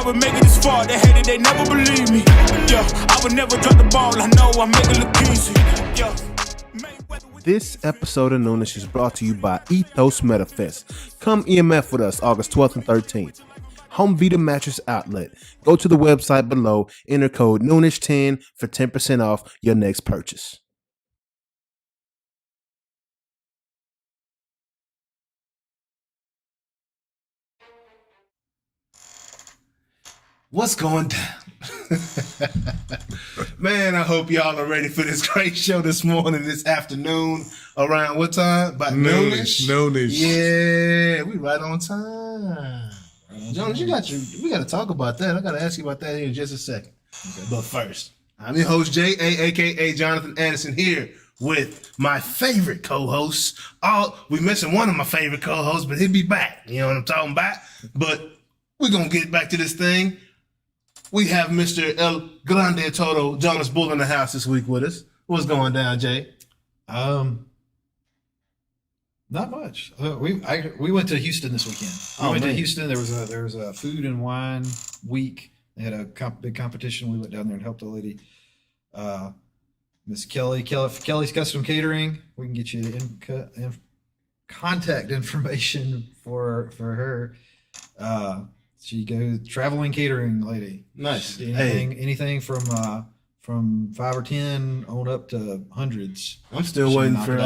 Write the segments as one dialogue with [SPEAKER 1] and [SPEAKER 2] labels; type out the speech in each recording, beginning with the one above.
[SPEAKER 1] never make it this far. They hated, they never believe me. Yeah, I would never drop the ball. I know I make it look easy. Yeah.
[SPEAKER 2] This episode of Noonish is brought to you by Ethos MetaFest. Come EMF with us August 12th and 13th. Home Vita Mattress Outlet. Go to the website below, enter code Noonish10 for 10% off your next purchase. What's going down? Man, I hope y'all are ready for this great show this morning, this afternoon, around what time? About noonish?
[SPEAKER 3] Noonish.
[SPEAKER 2] Yeah, we right on time. Jonas, we got to talk about that. I got to ask you about that here in just a second. Okay. But first, I'm your host, J.A., a.k.a. Jonathan Anderson, here with my favorite co-hosts. We mentioned one of my favorite co-hosts, but he'll be back. You know what I'm talking about? But we're going to get back to this thing. We have Mr. El Grande Toro, Jonas Bull, in the house this week with us. What's going down, Jay?
[SPEAKER 4] Not much. We went to Houston this weekend. We went to Houston. There was a food and wine week. They had a big competition. We went down there and helped a lady, Miss Kelly. Kelly's Custom Catering. We can get you contact information for her. She goes traveling catering lady.
[SPEAKER 2] Nice.
[SPEAKER 4] Anything from 5 or 10 on up to hundreds.
[SPEAKER 2] I'm still waiting for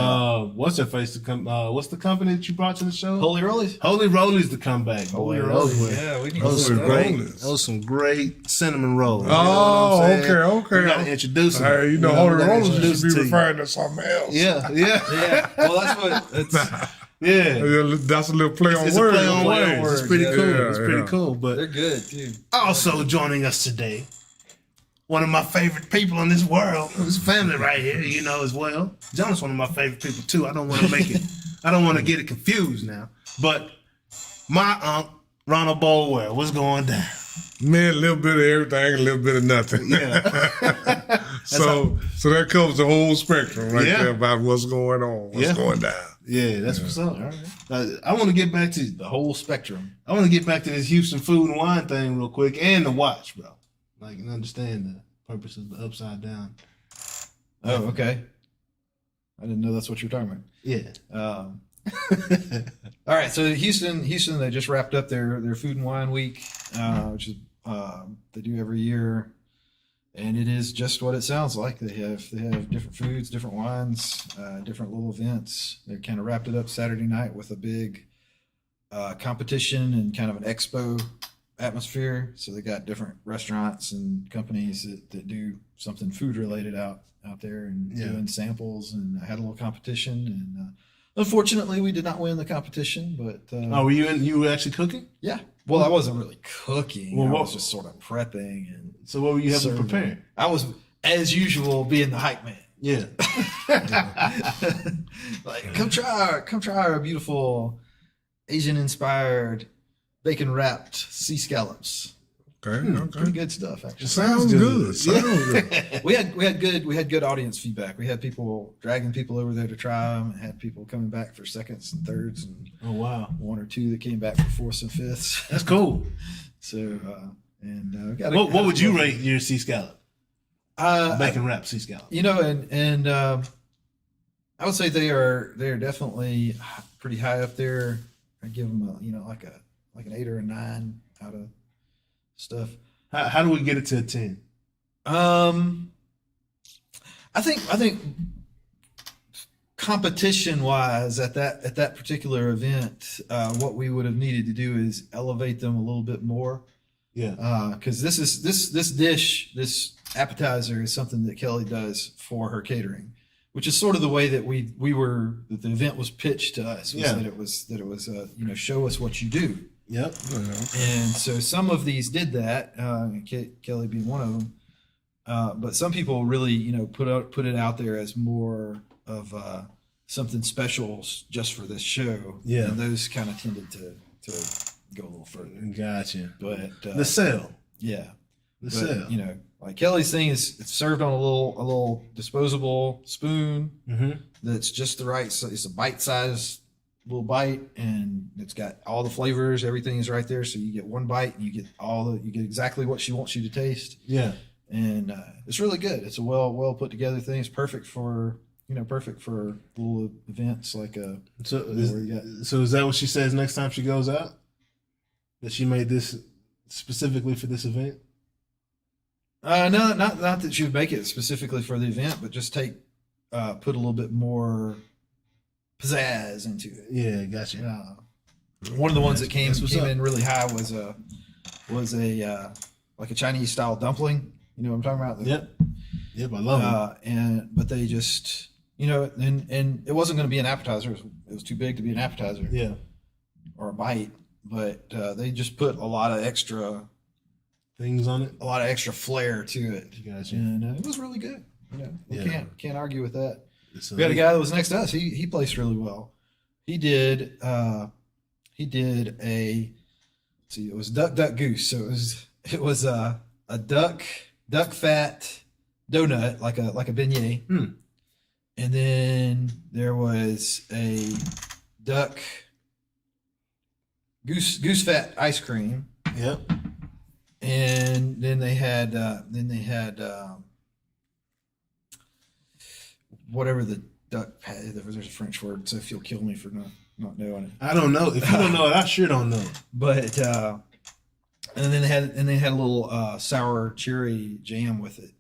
[SPEAKER 2] what's her face to come. What's the company that you brought to the show?
[SPEAKER 4] Holy Rollies.
[SPEAKER 2] Holy Rollies to come back.
[SPEAKER 4] Holy Rollies. Yeah, we need
[SPEAKER 2] those
[SPEAKER 4] to
[SPEAKER 2] were great. Those some great cinnamon rolls.
[SPEAKER 3] Oh,
[SPEAKER 2] you know
[SPEAKER 3] okay.
[SPEAKER 2] We gotta introduce them.
[SPEAKER 3] Hey, Holy Rollies should be referring to something else.
[SPEAKER 2] Yeah.
[SPEAKER 4] Well, that's what it's.
[SPEAKER 2] Yeah,
[SPEAKER 3] that's a little play on words.
[SPEAKER 2] It's a play on words. It's pretty cool.
[SPEAKER 3] Yeah,
[SPEAKER 2] it's pretty cool. But
[SPEAKER 4] they're good too.
[SPEAKER 2] Also joining us today, one of my favorite people in this world. This family right here, as well. John's one of my favorite people too. I don't want to get it confused now. But my uncle, Ronald Bolwell, what's going down?
[SPEAKER 3] Man, a little bit of everything, a little bit of nothing.
[SPEAKER 2] Yeah.
[SPEAKER 3] so that covers the whole spectrum there about what's going on, what's going down.
[SPEAKER 2] Yeah, that's what's up. All right. I want to get back to
[SPEAKER 4] the whole spectrum.
[SPEAKER 2] I want to get back to this Houston food and wine thing real quick, and the watch, bro. Like, and understand the purpose of the upside down.
[SPEAKER 4] Oh, okay. I didn't know that's what you're talking about.
[SPEAKER 2] Yeah.
[SPEAKER 4] All right. So Houston, they just wrapped up their food and wine week, which is they do every year, and it is just what it sounds like. They have different foods, different wines, different little events. They kind of wrapped it up Saturday night with a big competition and kind of an expo atmosphere. So they got different restaurants and companies that do something food related out there and doing samples, and I had a little competition, and unfortunately we did not win the competition, but
[SPEAKER 2] were you were actually cooking?
[SPEAKER 4] Yeah. Well, I wasn't really cooking.
[SPEAKER 2] Well,
[SPEAKER 4] I was just sort of prepping. And
[SPEAKER 2] so what were you having prepared?
[SPEAKER 4] I was, as usual, being the hype man.
[SPEAKER 2] Yeah.
[SPEAKER 4] Like, come try our beautiful Asian-inspired bacon-wrapped sea scallops.
[SPEAKER 3] Okay.
[SPEAKER 4] Pretty good stuff, actually.
[SPEAKER 3] Sounds good.
[SPEAKER 4] We had good audience feedback. We had people dragging people over there to try them, and had people coming back for seconds and thirds, and
[SPEAKER 2] oh wow,
[SPEAKER 4] one or two that came back for fourths and fifths.
[SPEAKER 2] That's cool.
[SPEAKER 4] So
[SPEAKER 2] what would you rate your sea scallop? Bacon wrapped sea scallop.
[SPEAKER 4] And I would say they are definitely pretty high up there. I give them like an 8 or a 9 out of stuff.
[SPEAKER 2] How do we get it to a 10?
[SPEAKER 4] I think competition wise at that particular event, what we would have needed to do is elevate them a little bit more.
[SPEAKER 2] Yeah.
[SPEAKER 4] Because this appetizer is something that Kelly does for her catering, which is sort of the way that that the event was pitched to us. That it was show us what you do.
[SPEAKER 2] Yep.
[SPEAKER 4] And so some of these did that, Kelly being one of them. But some people really, put it out there as more of something special just for this show.
[SPEAKER 2] Yeah.
[SPEAKER 4] And those kind of tended to go a little further.
[SPEAKER 2] Gotcha.
[SPEAKER 4] But
[SPEAKER 2] the sale.
[SPEAKER 4] Yeah.
[SPEAKER 2] The sale.
[SPEAKER 4] Like Kelly's thing is it's served on a little disposable spoon
[SPEAKER 2] mm-hmm.
[SPEAKER 4] that's just the right size. It's a bite-sized little bite, and it's got all the flavors. Everything is right there, so you get one bite and you get exactly what she wants you to taste.
[SPEAKER 2] Yeah.
[SPEAKER 4] And it's really good. It's a well put together thing. It's perfect for little events like
[SPEAKER 2] So is that what she says next time she goes out? That she made this specifically for this event?
[SPEAKER 4] No, not that she would make it specifically for the event, but just put a little bit more pizzazz into it.
[SPEAKER 2] Yeah, gotcha.
[SPEAKER 4] One of the ones that came
[SPEAKER 2] up.
[SPEAKER 4] in really high was a like a Chinese style dumpling. You know what I'm talking about?
[SPEAKER 2] Yep, I love it.
[SPEAKER 4] But they just and it wasn't going to be an appetizer. It was too big to be an appetizer.
[SPEAKER 2] Yeah.
[SPEAKER 4] Or a bite, but they just put a lot of extra
[SPEAKER 2] things on it,
[SPEAKER 4] a lot of extra flair to it.
[SPEAKER 2] Gotcha.
[SPEAKER 4] And it was really good. Can't argue with that.
[SPEAKER 2] So
[SPEAKER 4] we had a guy that was next to us. He placed really well. He did a it was duck goose. So it was a duck fat donut like a beignet. And then there was a duck goose fat ice cream.
[SPEAKER 2] Yep.
[SPEAKER 4] And then they had whatever the duck patty. There's a French word, so if you'll kill me for not knowing it.
[SPEAKER 2] I don't know. If you don't know it, I sure don't know.
[SPEAKER 4] But and then they had a little sour cherry jam with it.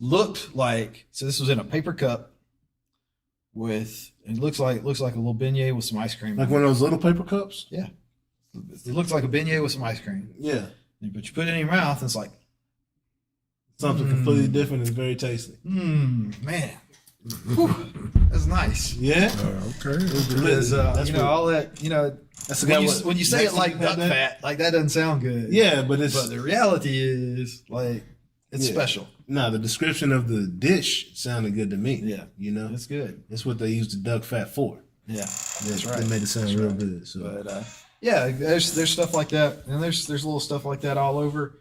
[SPEAKER 4] Looked like this was in a paper cup it looks like a little beignet with some ice cream.
[SPEAKER 2] Like one of those little paper cups?
[SPEAKER 4] Yeah. It looks like a beignet with some ice cream.
[SPEAKER 2] Yeah.
[SPEAKER 4] But you put it in your mouth and it's like
[SPEAKER 2] something completely different and very tasty.
[SPEAKER 4] Man. Whew, that's nice.
[SPEAKER 2] Yeah.
[SPEAKER 3] Okay.
[SPEAKER 4] Because all that
[SPEAKER 2] that's
[SPEAKER 4] when you say it like duck fat, like that doesn't sound good.
[SPEAKER 2] Yeah, but
[SPEAKER 4] the reality is like it's special.
[SPEAKER 2] No, the description of the dish sounded good to me.
[SPEAKER 4] Yeah,
[SPEAKER 2] it's
[SPEAKER 4] good.
[SPEAKER 2] That's what they use the duck fat for.
[SPEAKER 4] Yeah, that's right.
[SPEAKER 2] They made it sound real good. So,
[SPEAKER 4] but there's stuff like that, and there's little stuff like that all over.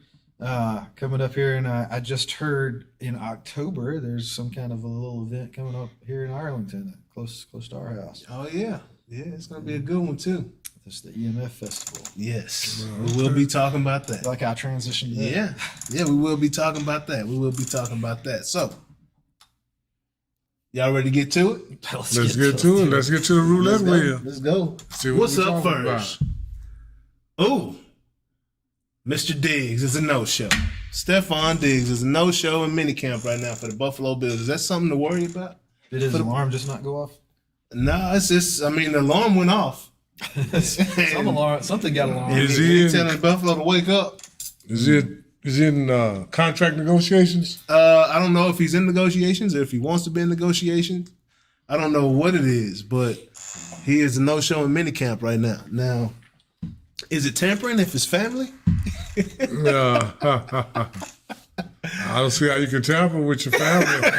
[SPEAKER 4] Coming up here, and I just heard in October there's some kind of a little event coming up here in Arlington, close to our house.
[SPEAKER 2] Oh yeah, it's gonna be a good one too.
[SPEAKER 4] It's the EMF Festival.
[SPEAKER 2] Yes, we will be talking about that.
[SPEAKER 4] Like I transitioned to that.
[SPEAKER 2] Yeah, we will be talking about that. So, y'all ready to get to it?
[SPEAKER 3] Let's get to it. Let's get to the roulette wheel.
[SPEAKER 2] Let's go.
[SPEAKER 3] See
[SPEAKER 2] What's up first? Oh, Mr. Diggs is a no-show. Stephon Diggs is a no-show in minicamp right now for the Buffalo Bills. Is that something to worry about?
[SPEAKER 4] Did his alarm just not go off?
[SPEAKER 2] No, it's just, the alarm went off.
[SPEAKER 4] Something got alarm.
[SPEAKER 3] Is he
[SPEAKER 2] telling Buffalo to wake up?
[SPEAKER 3] Is he in contract negotiations?
[SPEAKER 2] I don't know if he's in negotiations or if he wants to be in negotiations. I don't know what it is, but he is a no-show in minicamp right now. Now, is it tampering if it's family?
[SPEAKER 3] I don't see how you can tamper with your family.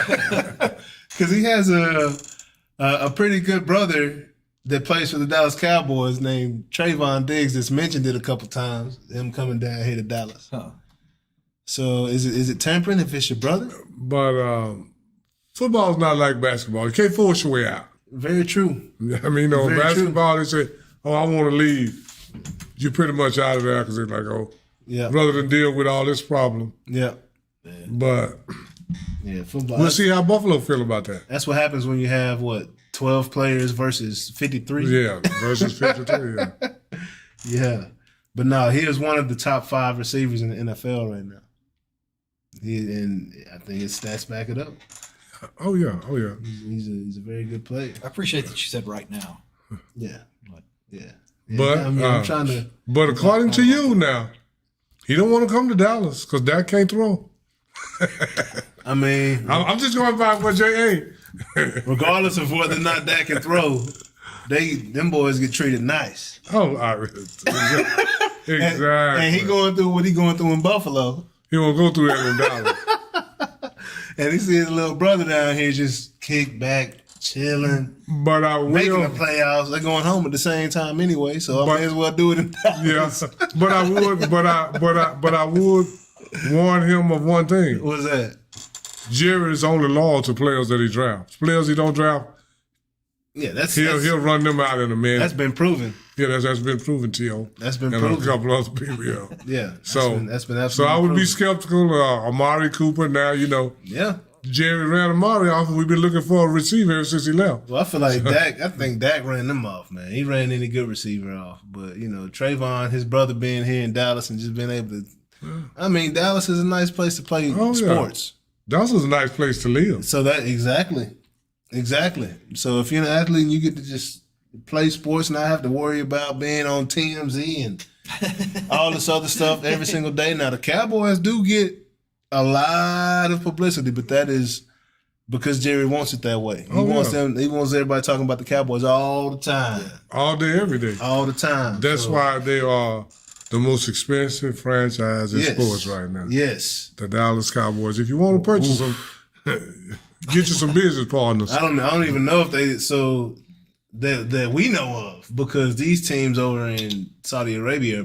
[SPEAKER 2] Because he has a pretty good brother that plays for the Dallas Cowboys named Trayvon Diggs that's mentioned it a couple times, him coming down here to Dallas.
[SPEAKER 4] Huh.
[SPEAKER 2] So is it tampering if it's your brother?
[SPEAKER 3] But football's not like basketball. You can't force your way out.
[SPEAKER 2] Very true.
[SPEAKER 3] I mean, basketball, they say, I want to leave. You're pretty much out of there because they're like, rather than deal with all this problem.
[SPEAKER 2] Yeah.
[SPEAKER 3] But
[SPEAKER 2] football.
[SPEAKER 3] We'll see how Buffalo feel about that.
[SPEAKER 2] That's what happens when you have, 12 players versus 53?
[SPEAKER 3] Yeah, versus 53, yeah.
[SPEAKER 2] Yeah. But no, he is one of the top 5 receivers in the NFL right now. And I think his stats back it up.
[SPEAKER 3] Oh, yeah.
[SPEAKER 2] He's a very good player.
[SPEAKER 4] I appreciate that you said right now.
[SPEAKER 2] Yeah.
[SPEAKER 3] But
[SPEAKER 2] I'm trying to.
[SPEAKER 3] But according to you now, he don't want to come to Dallas because Dak can't throw. I'm just going by what J.A.
[SPEAKER 2] Regardless of whether or not Dak can throw, them boys get treated nice.
[SPEAKER 3] Oh, exactly.
[SPEAKER 2] And he going through what he going through in Buffalo.
[SPEAKER 3] He won't go through that in Dallas.
[SPEAKER 2] And he see his little brother down here just kick back, chilling.
[SPEAKER 3] But I will
[SPEAKER 2] making the playoffs. They're going home at the same time anyway, so I may as well do it in Dallas.
[SPEAKER 3] Yeah, but I would warn him of one thing.
[SPEAKER 2] What's that?
[SPEAKER 3] Jerry is only loyal to players that he drafts. Players he don't draft,
[SPEAKER 2] Yeah,
[SPEAKER 3] he'll run them out in a minute.
[SPEAKER 2] That's been proven.
[SPEAKER 3] Yeah, that's been proven, T.O.
[SPEAKER 2] That's been
[SPEAKER 3] and
[SPEAKER 2] proven.
[SPEAKER 3] a couple other people, yeah.
[SPEAKER 2] Yeah. That's been absolutely
[SPEAKER 3] So I would
[SPEAKER 2] proven.
[SPEAKER 3] be skeptical. Amari Cooper now,
[SPEAKER 2] Yeah.
[SPEAKER 3] Jerry ran Amari off, and we've been looking for a receiver ever since he left.
[SPEAKER 2] Well, I feel like Dak. I think Dak ran them off, man. He ran any good receiver off. But Trayvon, his brother being here in Dallas and just being able to. I mean, Dallas is a nice place to play sports.
[SPEAKER 3] Yeah. Dallas is a nice place to live.
[SPEAKER 2] So that exactly. So if you're an athlete and you get to just play sports, and not have to worry about being on TMZ and all this other stuff every single day. Now the Cowboys do get a lot of publicity, but that is because Jerry wants it that way. He wants everybody talking about the Cowboys all the time.
[SPEAKER 3] All day, every day.
[SPEAKER 2] All the time.
[SPEAKER 3] That's why they are the most expensive franchise in sports right now.
[SPEAKER 2] Yes.
[SPEAKER 3] The Dallas Cowboys. If you want to purchase them, get you some business partners.
[SPEAKER 2] I don't even know if they that we know of, because these teams over in Saudi Arabia are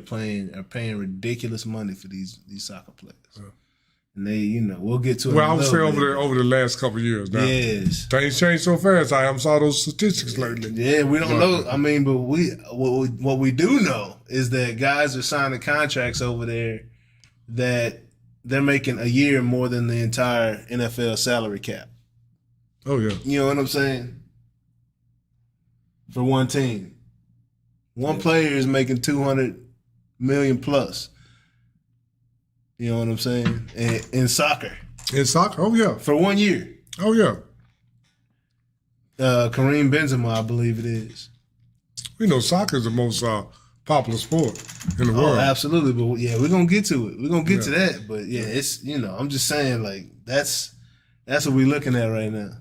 [SPEAKER 2] paying ridiculous money for these soccer players. And they, we'll get to it.
[SPEAKER 3] Well, I would say over the last couple of years now.
[SPEAKER 2] Yes.
[SPEAKER 3] Things changed so fast. I haven't saw those statistics lately.
[SPEAKER 2] Yeah, we don't know. I mean, but what we do know is that guys are signing contracts over there that they're making a year more than the entire NFL salary cap.
[SPEAKER 3] Oh, yeah.
[SPEAKER 2] You know what I'm saying? For one team. One player is making $200 million plus. You know what I'm saying? In soccer.
[SPEAKER 3] In soccer? Oh, yeah.
[SPEAKER 2] For 1 year.
[SPEAKER 3] Oh, yeah.
[SPEAKER 2] Kareem Benzema, I believe it is.
[SPEAKER 3] We know soccer is the most popular sport in the world.
[SPEAKER 2] Absolutely. But yeah, we're going to get to it. We're going to get to that. But yeah, it's, I'm just saying, like, that's what we're looking at right now.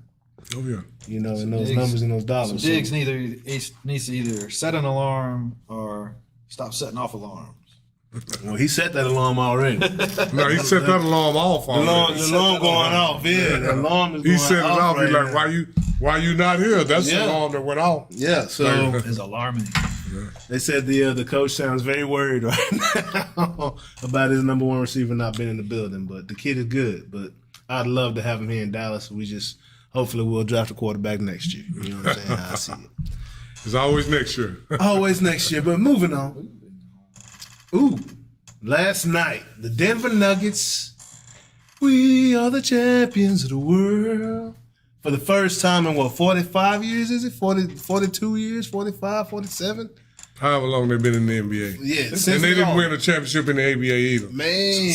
[SPEAKER 3] Oh, yeah.
[SPEAKER 2] In those numbers and those dollars.
[SPEAKER 4] So Diggs needs to either set an alarm or stop setting off alarms.
[SPEAKER 2] Well, he set that alarm already.
[SPEAKER 3] No, he set that alarm off already.
[SPEAKER 2] The alarm going off. Yeah, the alarm is going off.
[SPEAKER 3] He set it off.
[SPEAKER 2] Right
[SPEAKER 3] He's like, why you not here? That's the alarm that went off.
[SPEAKER 2] Yeah, so
[SPEAKER 4] it's alarming.
[SPEAKER 2] They said the coach sounds very worried right now about his number one receiver not being in the building. But the kid is good. But I'd love to have him here in Dallas. Hopefully we'll draft a quarterback next year. You know what I'm saying? I see it.
[SPEAKER 3] It's always next year.
[SPEAKER 2] Always next year. But moving on. Ooh, last night, the Denver Nuggets, we are the champions of the world. For the first time in 45 years, is it? 42 years, 45, 47?
[SPEAKER 3] However long they've been in the NBA.
[SPEAKER 2] Yeah.
[SPEAKER 3] And they didn't win a championship in the ABA either.
[SPEAKER 2] Man,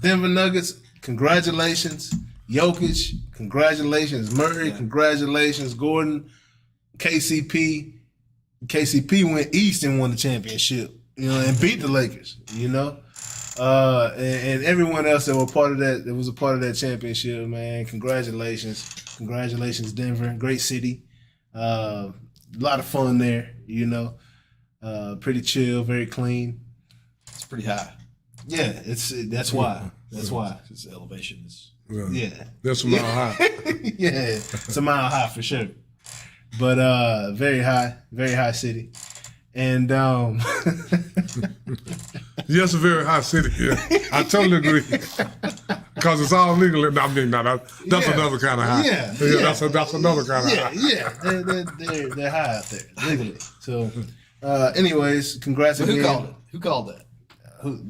[SPEAKER 2] Denver Nuggets, congratulations. Jokic, congratulations. Murray, congratulations. Gordon, KCP. KCP went east and won the championship. And beat the Lakers, and everyone else that was a part of that championship, man. Congratulations. Congratulations, Denver. Great city. A lot of fun there, pretty chill, very clean.
[SPEAKER 4] It's pretty high.
[SPEAKER 2] Yeah, that's why. That's why.
[SPEAKER 4] Because elevation is...
[SPEAKER 2] Yeah.
[SPEAKER 3] That's a mile high.
[SPEAKER 2] Yeah, it's a mile high for sure. But very high city. And
[SPEAKER 3] yes, a very high city. Yeah. I totally agree. Because it's all legal. I mean, that's another kind of high.
[SPEAKER 2] Yeah.
[SPEAKER 3] That's another kind of high.
[SPEAKER 2] Yeah. They're high out there legally. So, anyways, congrats again.
[SPEAKER 4] Who called that?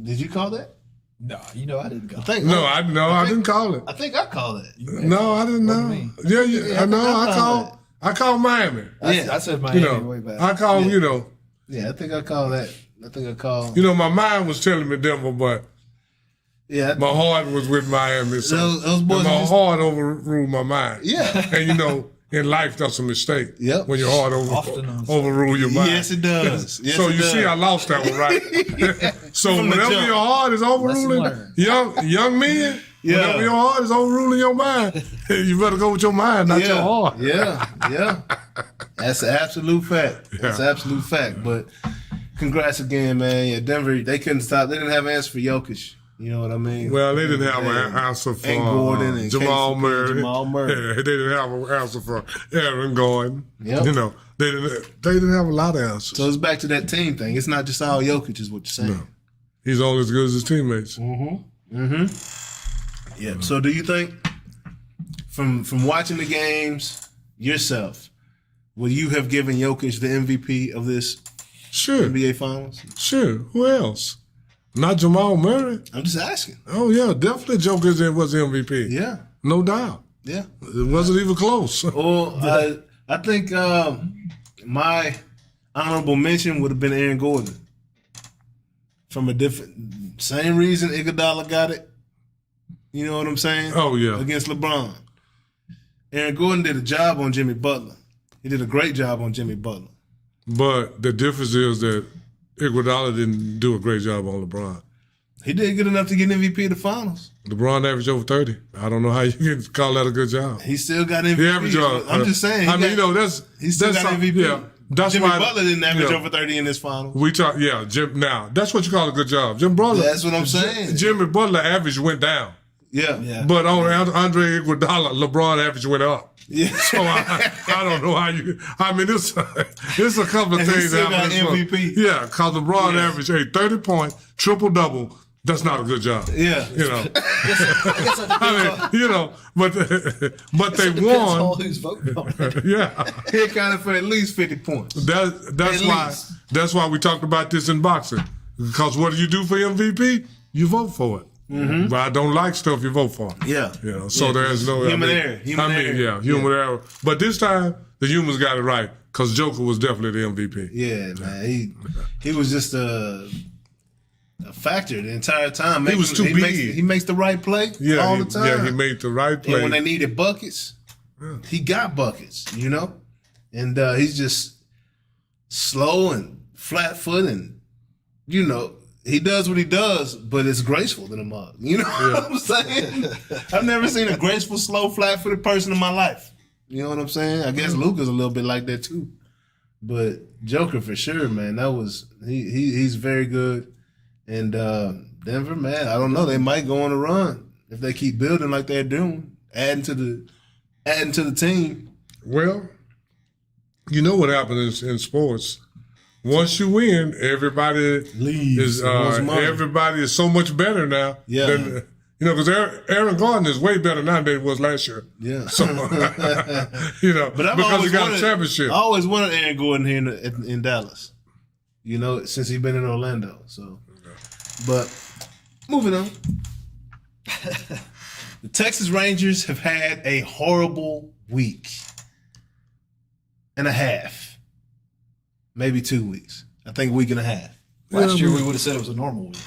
[SPEAKER 2] Did you call that?
[SPEAKER 4] No, I didn't call it.
[SPEAKER 3] I didn't
[SPEAKER 2] I
[SPEAKER 3] call it.
[SPEAKER 2] think I called it.
[SPEAKER 3] No, I didn't know. Yeah. I called Miami.
[SPEAKER 4] I said Miami way back.
[SPEAKER 3] I called,
[SPEAKER 2] Yeah, I think I called that.
[SPEAKER 3] My mind was telling me Denver, but my heart was with Miami. So
[SPEAKER 2] those boys
[SPEAKER 3] my heart overruled my mind.
[SPEAKER 2] Yeah.
[SPEAKER 3] And in life, that's a mistake.
[SPEAKER 2] Yep.
[SPEAKER 3] When your heart overrule your mind.
[SPEAKER 2] Yes, it does.
[SPEAKER 3] See, I lost that one, right? So whenever your heart is overruling young men, whenever your heart is overruling your mind, you better go with your mind, not your heart.
[SPEAKER 2] Yeah. That's an absolute fact. That's an absolute fact. But congrats again, man. Yeah, Denver, they couldn't stop. They didn't have an answer for Jokic. You know what I mean?
[SPEAKER 3] Well, they didn't have an answer for
[SPEAKER 2] Gordon and
[SPEAKER 3] Jamal Murray.
[SPEAKER 2] Yeah,
[SPEAKER 3] they didn't have an answer for Aaron Gordon.
[SPEAKER 2] Yep.
[SPEAKER 3] They didn't have a lot of answers.
[SPEAKER 2] So it's back to that team thing. It's not just all Jokic is what you're saying.
[SPEAKER 3] No. He's only as good as his teammates.
[SPEAKER 2] Yeah. So do you think from watching the games yourself, would you have given Jokic the MVP of this
[SPEAKER 3] Sure.
[SPEAKER 2] NBA Finals?
[SPEAKER 3] Sure. Who else? Not Jamal Murray.
[SPEAKER 2] I'm just asking.
[SPEAKER 3] Oh, yeah. Definitely Jokic was the MVP.
[SPEAKER 2] Yeah.
[SPEAKER 3] No doubt.
[SPEAKER 2] Yeah.
[SPEAKER 3] It wasn't even close.
[SPEAKER 2] Well, I think my honorable mention would have been Aaron Gordon. From a different, same reason Iguodala got it. You know what I'm saying?
[SPEAKER 3] Oh, yeah.
[SPEAKER 2] Against LeBron. Aaron Gordon did a job on Jimmy Butler. He did a great job on Jimmy Butler.
[SPEAKER 3] But the difference is that Iguodala didn't do a great job on LeBron.
[SPEAKER 2] He did good enough to get MVP of the Finals.
[SPEAKER 3] LeBron averaged over 30. I don't know how you can call that a good job.
[SPEAKER 2] He still got MVP.
[SPEAKER 3] He averaged
[SPEAKER 2] I'm just saying.
[SPEAKER 3] He
[SPEAKER 2] still got MVP.
[SPEAKER 3] Yeah, that's
[SPEAKER 2] Jimmy
[SPEAKER 3] why
[SPEAKER 2] Butler didn't average over 30 in this final.
[SPEAKER 3] We talk, Jim. Now that's what you call a good job. Jim Butler.
[SPEAKER 2] That's what I'm saying.
[SPEAKER 3] Jimmy Butler average went down.
[SPEAKER 2] Yeah.
[SPEAKER 3] But on Andre Iguodala, LeBron average went up.
[SPEAKER 2] Yeah.
[SPEAKER 3] So I don't know how you. I mean, it's a couple of
[SPEAKER 2] And he
[SPEAKER 3] things
[SPEAKER 2] still got
[SPEAKER 3] happening.
[SPEAKER 2] MVP.
[SPEAKER 3] Yeah, because LeBron averaged a 30-point triple-double. That's not a good job.
[SPEAKER 2] Yeah.
[SPEAKER 3] You know.
[SPEAKER 4] I guess
[SPEAKER 3] I mean, you know, but they
[SPEAKER 4] depends
[SPEAKER 3] won.
[SPEAKER 4] on who's voting on it.
[SPEAKER 3] Yeah.
[SPEAKER 2] He accounted for at least 50 points.
[SPEAKER 3] That's
[SPEAKER 2] At
[SPEAKER 3] why.
[SPEAKER 2] least.
[SPEAKER 3] That's why we talked about this in boxing. Because what do you do for MVP? You vote for it. Mm-hmm. But I don't like stuff you vote for.
[SPEAKER 2] Yeah.
[SPEAKER 3] You know, so
[SPEAKER 2] Yeah,
[SPEAKER 3] there's no
[SPEAKER 2] human error. Human error.
[SPEAKER 3] Human error. But this time the humans got it right because Joker was definitely the MVP.
[SPEAKER 2] Yeah, man. He was just a factor the entire time.
[SPEAKER 3] He was too big.
[SPEAKER 2] He makes the right play all the time.
[SPEAKER 3] Yeah, he made the right play.
[SPEAKER 2] And when they needed buckets, he got buckets, you know? And he's just slow and flat-footed and, you know, he does what he does, but it's graceful than a mug. You know what I'm saying? I've never seen a graceful, slow, flat-footed person in my life. You know what I'm saying? I guess Luka's a little bit like that too. But Joker for sure, man. That was he's very good. And Denver, man, I don't know. They might go on a run if they keep building like they're doing, adding to the team.
[SPEAKER 3] Well, you know what happens in sports. Once you win, everybody
[SPEAKER 2] Leaves.
[SPEAKER 3] everybody is so much better now.
[SPEAKER 2] Yeah.
[SPEAKER 3] Than, you know, because Aaron Gordon is way better now than he was last year.
[SPEAKER 2] Yeah.
[SPEAKER 3] So, you know,
[SPEAKER 2] But
[SPEAKER 3] because he got a championship.
[SPEAKER 2] I always wanted Aaron Gordon here in Dallas. You know, since he's been in Orlando. So, but moving on. The Texas Rangers have had a horrible week and a half. Maybe 2 weeks. I think a week and a half.
[SPEAKER 4] Last year we would have said it was a normal week.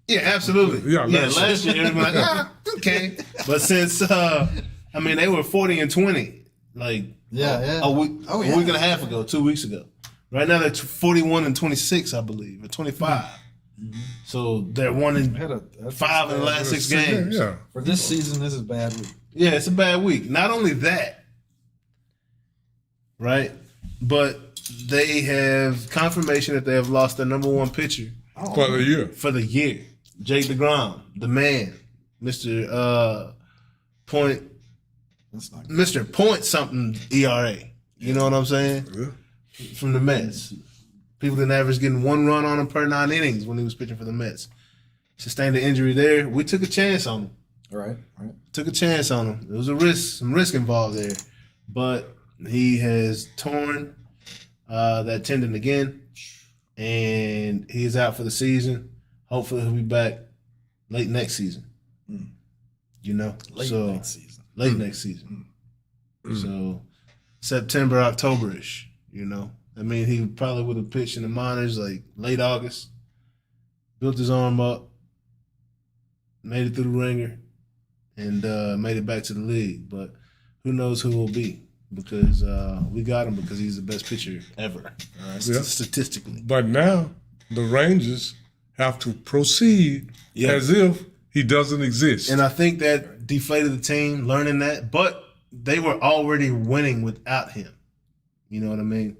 [SPEAKER 2] Yeah, absolutely.
[SPEAKER 3] Yeah,
[SPEAKER 2] last year it was like, okay. But since they were 40-20, like a week and a half ago, 2 weeks ago. Right now they're 41-26, I believe, or 25. Mm-hmm. So they're 1-5 in the last 6 games.
[SPEAKER 3] Yeah.
[SPEAKER 4] For this season, this is a bad week.
[SPEAKER 2] Yeah, it's a bad week. Not only that, right? But they have confirmation that they have lost their number one pitcher
[SPEAKER 3] For the year.
[SPEAKER 2] for the year. Jake DeGrom, the man, Mr. Point something ERA. You know what I'm saying?
[SPEAKER 3] Yeah.
[SPEAKER 2] From the Mets. People didn't average getting 1 run on him per 9 innings when he was pitching for the Mets. Sustained an injury there. We took a chance on him.
[SPEAKER 4] Right.
[SPEAKER 2] Took a chance on him. There was a risk, some risk involved there. But he has torn that tendon again, and he's out for the season. Hopefully he'll be back late next season. You know?
[SPEAKER 4] Late next season. So September, October-ish, you know? I mean, he probably would have pitched in the minors like late August, built his arm up, made it through the ringer, and made it back to the league. But who knows who will be, because we got him because he's the best pitcher ever, statistically.
[SPEAKER 3] But now the Rangers have to proceed as if he doesn't exist.
[SPEAKER 2] And I think that deflated the team, learning that. But they were already winning without him. You know what I mean?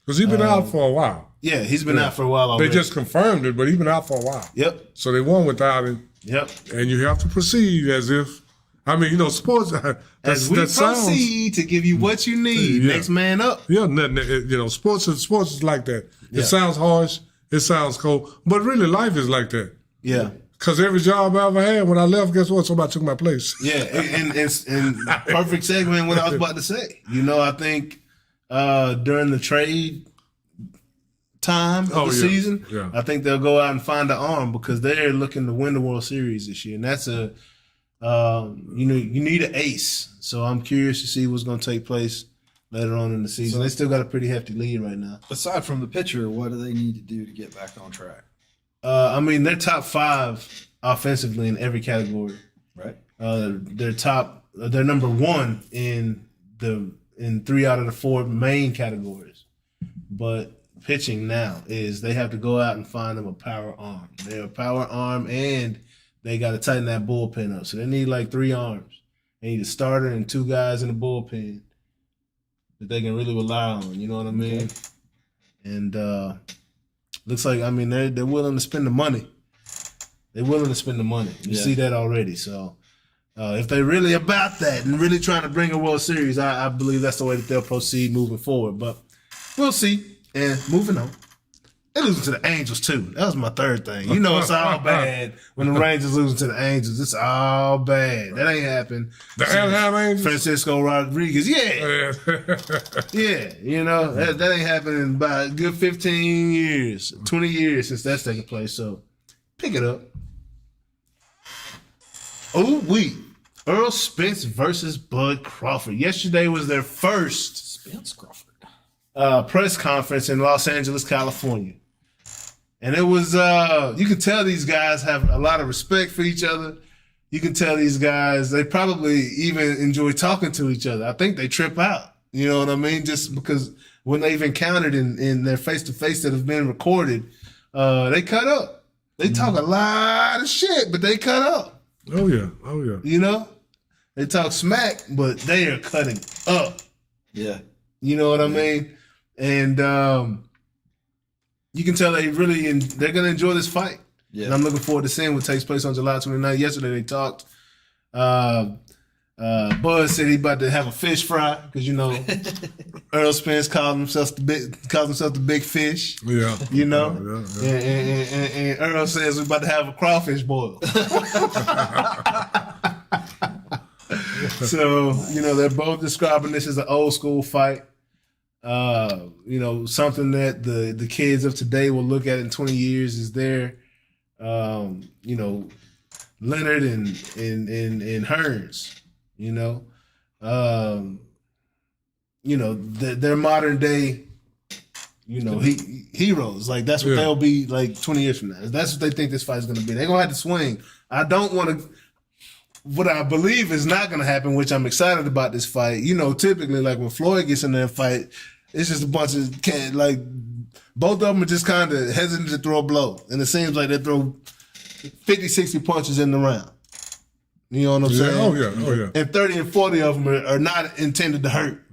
[SPEAKER 3] Because he's been out for a while.
[SPEAKER 2] Yeah, he's been out for a while already.
[SPEAKER 3] They just confirmed it, but he's been out for a while.
[SPEAKER 2] Yep.
[SPEAKER 3] So they won without him.
[SPEAKER 2] Yep.
[SPEAKER 3] And you have to proceed as if, I mean, you know, sports.
[SPEAKER 2] As we proceed to give you what you need, next man up.
[SPEAKER 3] Yeah, you know, sports is like that. It sounds harsh, it sounds cold, but really life is like that.
[SPEAKER 2] Yeah.
[SPEAKER 3] Because every job I ever had, when I left, guess what? Somebody took my place.
[SPEAKER 2] Yeah, and perfect segue in what I was about to say. You know, I think during the trade time of the season.
[SPEAKER 3] Yeah.
[SPEAKER 2] I think they'll go out and find an arm because they're looking to win the World Series this year, and that's you need an ace. So I'm curious to see what's going to take place later on in the season.
[SPEAKER 4] So,
[SPEAKER 2] they still got a pretty hefty lead right now.
[SPEAKER 4] Aside from the pitcher, what do they need to do to get back on track?
[SPEAKER 2] I mean, they're top 5 offensively in every category.
[SPEAKER 4] Right.
[SPEAKER 2] They're number 1 in 3 out of the 4 main categories. But pitching now is they have to go out and find them a power arm. They're a power arm, and they got to tighten that bullpen up. So they need like 3 arms. They need a starter and 2 guys in the bullpen that they can really rely on. You know what I mean? Okay. And looks like, I mean, they're willing to spend the money. They're willing to spend the money. You see that already. So if they're really about that and really trying to bring a World Series, I believe that's the way that they'll proceed moving forward. But we'll see. And moving on. They losing to the Angels, too. That was my third thing. You know it's all bad when the Rangers losing to the Angels. It's all bad. That ain't happened.
[SPEAKER 3] The Anaheim Angels?
[SPEAKER 2] Francisco Rodriguez. Yeah. Yeah. You know, that ain't happened in about a good 15 years, 20 years since that's taken place. So pick it up. Earl Spence versus Bud Crawford. Yesterday was their first
[SPEAKER 4] Spence Crawford
[SPEAKER 2] press conference in Los Angeles, California. And it was, you can tell these guys have a lot of respect for each other. You can tell these guys, they probably even enjoy talking to each other. I think they trip out. You know what I mean? Just because when they've encountered in their face-to-face that have been recorded, they cut up. They talk a lot of shit, but they cut up.
[SPEAKER 3] Oh, yeah.
[SPEAKER 2] You know? They talk smack, but they are cutting up.
[SPEAKER 4] Yeah.
[SPEAKER 2] You know what I mean? And you can tell they're going to enjoy this fight. Yeah. And I'm looking forward to seeing what takes place on July 29th. Yesterday they talked. Bud said he about to have a fish fry because, you know, Earl Spence calls himself the big fish.
[SPEAKER 3] Yeah.
[SPEAKER 2] You know?
[SPEAKER 3] Yeah.
[SPEAKER 2] And Earl says we're about to have a crawfish boil. So, you know, they're both describing this as an old school fight. You know, something that the kids of today will look at in 20 years is their, you know, Leonard and Hearns, you know, they're modern day, you know, heroes. Like that's what they'll be like 20 years from now. That's what they think this fight is going to be. They're going to have to swing. I don't want to. What I believe is not going to happen, which I'm excited about this fight. You know, typically, like when Floyd gets in that fight, it's just a bunch of both of them are just kind of hesitant to throw a blow. And it seems like they throw 50, 60 punches in the round. You know what I'm saying?
[SPEAKER 3] Oh, yeah.
[SPEAKER 2] And 30 and 40 of them are not intended to hurt.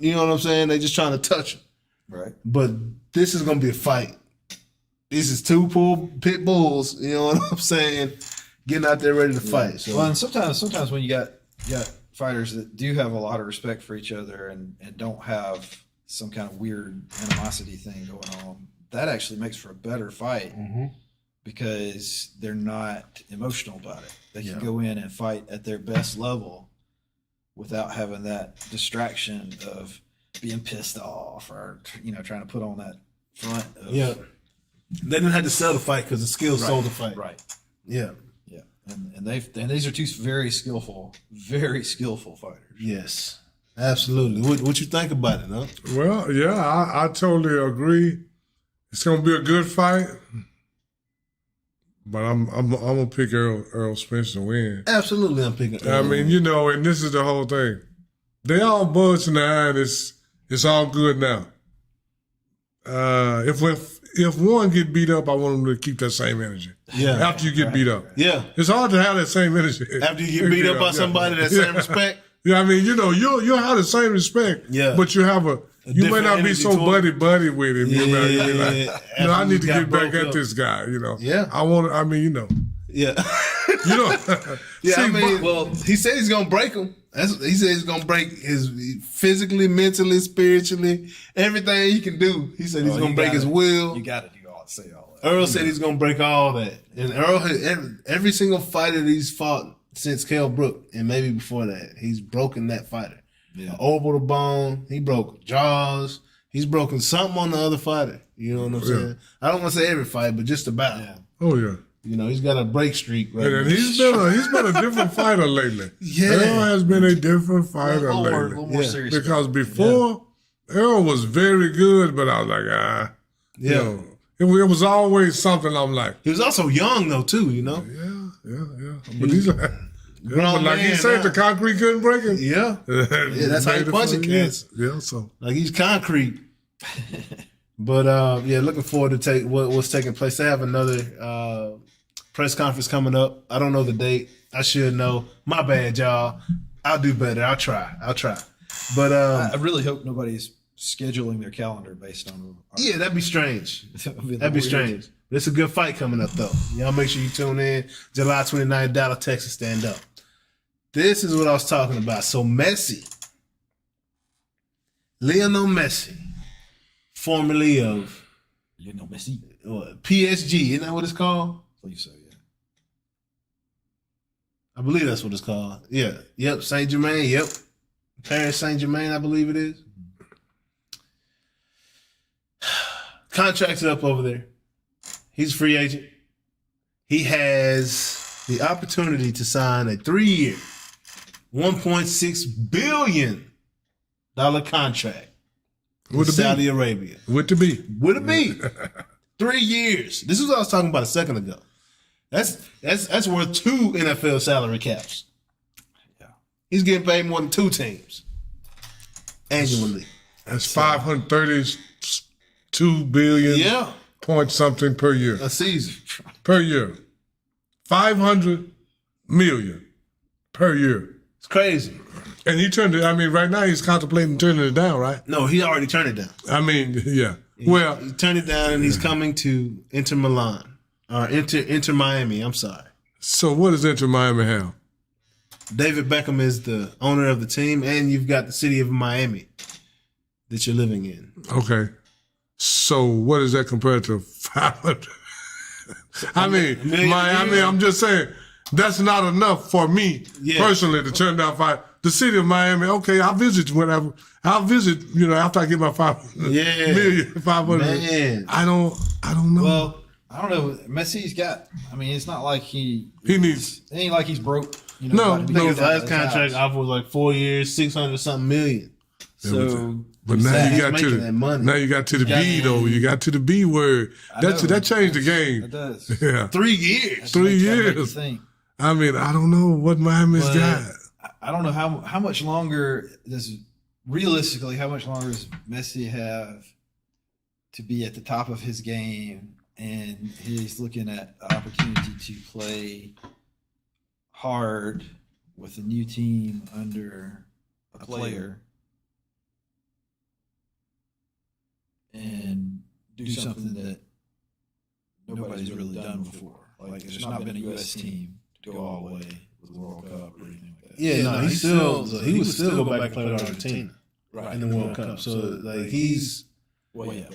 [SPEAKER 2] You know what I'm saying? They're just trying to touch them.
[SPEAKER 4] Right.
[SPEAKER 2] But this is going to be a fight. This is 2 pit bulls. You know what I'm saying? Getting out there ready to fight. So.
[SPEAKER 4] Well, and sometimes when you got fighters that do have a lot of respect for each other and don't have some kind of weird animosity thing going on, that actually makes for a better fight because they're not emotional about it. They can go in and fight at their best level without having that distraction of being pissed off or, you know, trying to put on that front.
[SPEAKER 2] They didn't have to sell the fight because the skill sold the fight.
[SPEAKER 4] Right.
[SPEAKER 2] Yeah.
[SPEAKER 4] And these are 2 very skillful fighters.
[SPEAKER 2] Yes, absolutely. What you think about it, huh?
[SPEAKER 3] Well, yeah, I totally agree. It's gonna be a good fight, but I'm gonna pick Earl Spence to win.
[SPEAKER 2] Absolutely, I'm picking.
[SPEAKER 3] I mean, you know, and this is the whole thing. They all buds in the eye. It's all good now. If one get beat up, I want them to keep that same energy. Yeah. After you get beat up.
[SPEAKER 2] Yeah.
[SPEAKER 3] It's hard to have that same energy.
[SPEAKER 2] After you get beat up by somebody, that same respect.
[SPEAKER 3] Yeah, I mean, you know, you'll have the same respect. Yeah. But you have you may not be so buddy with him. You know, I need to get back at this guy, you know. Yeah. You know.
[SPEAKER 2] Yeah.
[SPEAKER 3] You know.
[SPEAKER 2] He said he's gonna break him. He said he's gonna break his physically, mentally, spiritually, everything he can do. He said he's gonna break his will.
[SPEAKER 4] You got to do all that.
[SPEAKER 2] Earl said he's gonna break all that, and Earl had every single fighter that he's fought since Kell Brook, and maybe before that, he's broken that fighter. over the bone. He broke jaws. He's broken something on the other fighter. You know what I'm saying? I don't want to say every fight, but just about.
[SPEAKER 4] Yeah.
[SPEAKER 3] Oh yeah.
[SPEAKER 2] You know, he's got a break streak right
[SPEAKER 3] And
[SPEAKER 2] now.
[SPEAKER 3] he's been a different fighter lately.
[SPEAKER 2] Yeah.
[SPEAKER 3] Errol has been a different fighter
[SPEAKER 4] A
[SPEAKER 3] lately.
[SPEAKER 4] little more serious.
[SPEAKER 3] Because before, Errol was very good, but I was like, you know, it was always something I'm like.
[SPEAKER 2] He was also young, though, too, you know?
[SPEAKER 3] Yeah. But he's like, but like he
[SPEAKER 2] man
[SPEAKER 3] said,
[SPEAKER 2] now.
[SPEAKER 3] the concrete couldn't break him.
[SPEAKER 2] Yeah. That's how you punch it, cats.
[SPEAKER 3] Yeah, so.
[SPEAKER 2] Like, he's concrete. But, looking forward to what's taking place. They have another press conference coming up. I don't know the date. I should know. My bad, y'all. I'll do better. I'll try. But
[SPEAKER 4] I really hope nobody's scheduling their calendar based on.
[SPEAKER 2] yeah, that'd be strange.
[SPEAKER 4] That'd be
[SPEAKER 2] That'd be strange. But it's a good fight coming up, though. Y'all make sure you tune in. July 29th, Dallas, Texas, stand up. This is what I was talking about. So Messi, Lionel Messi, formerly of
[SPEAKER 4] Messi.
[SPEAKER 2] PSG, isn't that what it's called?
[SPEAKER 4] I believe so. Yeah.
[SPEAKER 2] I believe that's what it's called. Yeah. Yep. Saint Germain. Yep. Paris Saint Germain, I believe it is. Contract's up over there. He's a free agent. He has the opportunity to sign a 3-year, $1.6 billion contract with Saudi Arabia.
[SPEAKER 3] Would to be.
[SPEAKER 2] Would it be? 3 years. This is what I was talking about a second ago. That's worth 2 NFL salary caps. Yeah. He's getting paid more than 2 teams annually.
[SPEAKER 3] That's 532 billion.
[SPEAKER 2] Yeah.
[SPEAKER 3] Point something per year.
[SPEAKER 2] A season.
[SPEAKER 3] Per year. 500 million per year.
[SPEAKER 2] It's crazy.
[SPEAKER 3] And he turned it, right now he's contemplating turning it down, right?
[SPEAKER 2] No, he already turned it down.
[SPEAKER 3] Yeah.
[SPEAKER 2] He turned it down and he's coming to Inter Milan. Or Inter Miami, I'm sorry.
[SPEAKER 3] So what does Inter Miami have?
[SPEAKER 2] David Beckham is the owner of the team, and you've got the city of Miami that you're living in.
[SPEAKER 3] Okay. So what is that compared to 500? Miami, I'm just saying, that's not enough for me personally to turn down 5. The city of Miami, okay, I'll visit whenever. I'll visit, after I get my 500 million, 500.
[SPEAKER 2] Man.
[SPEAKER 3] I don't know.
[SPEAKER 4] Well, I don't know. Messi's got. It's not like he
[SPEAKER 3] needs.
[SPEAKER 4] It ain't like he's broke.
[SPEAKER 3] No.
[SPEAKER 2] I think his last contract offer was like 4 years, 600 something million.
[SPEAKER 4] So,
[SPEAKER 3] but now you got to
[SPEAKER 2] that money.
[SPEAKER 3] Now you got to the B though. You got to the B word. That changed the game.
[SPEAKER 4] It does.
[SPEAKER 3] Yeah.
[SPEAKER 2] 3 years.
[SPEAKER 3] 3 years. I don't know what Miami's got.
[SPEAKER 4] I don't know how much longer does realistically how much longer does Messi have to be at the top of his game, and he's looking at the opportunity to play hard with a new team under a player and do something that nobody's really done before. Like there's not been a U.S. team to go all the way with the World Cup or anything like that.
[SPEAKER 2] Yeah, no, he would still go back and play with Argentina in the World Cup. So like he's
[SPEAKER 4] but you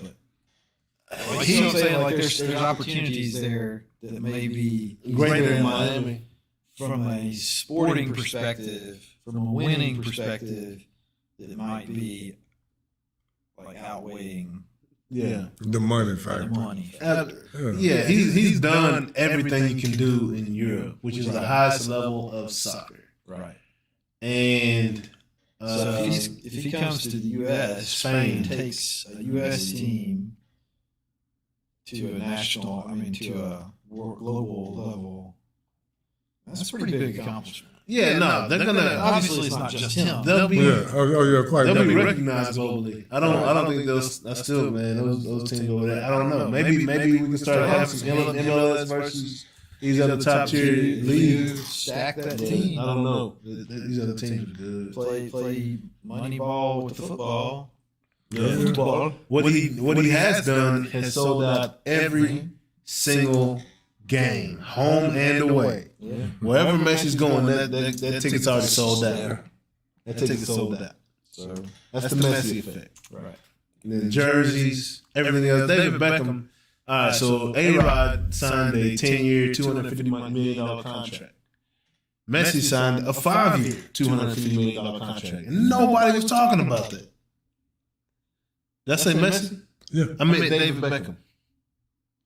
[SPEAKER 4] know what I'm saying? Like there's opportunities there that may be
[SPEAKER 2] greater in Miami.
[SPEAKER 4] From a sporting perspective, from a winning perspective, that might be like outweighing
[SPEAKER 3] the money factor.
[SPEAKER 2] He's done everything you can do in Europe, which is the highest level of soccer.
[SPEAKER 4] Right.
[SPEAKER 2] And
[SPEAKER 4] so if he comes to the U.S., Spain takes a U.S. team to a global level. That's a pretty big accomplishment.
[SPEAKER 2] They're gonna
[SPEAKER 4] obviously it's not just him.
[SPEAKER 2] They'll be
[SPEAKER 3] quite.
[SPEAKER 2] They'll be recognized globally. I don't think those teams over there. I don't know. Maybe we can start having some MLS versus these other top tier leagues.
[SPEAKER 4] Stack that team.
[SPEAKER 2] I don't know. These other teams are good.
[SPEAKER 4] Play money ball with the football.
[SPEAKER 2] Football. What he has done has sold out every single game, home and away. Yeah. Wherever Messi's going, that ticket's already sold out. That ticket's sold out. So that's the Messi effect.
[SPEAKER 4] Right.
[SPEAKER 2] And then jerseys, everything else. David Beckham. All right, so A-Rod signed a 10-year, $250 million contract. Messi signed a 5-year, $250 million contract. And nobody was talking about that. Did I say Messi?
[SPEAKER 3] Yeah.
[SPEAKER 2] I mean David Beckham.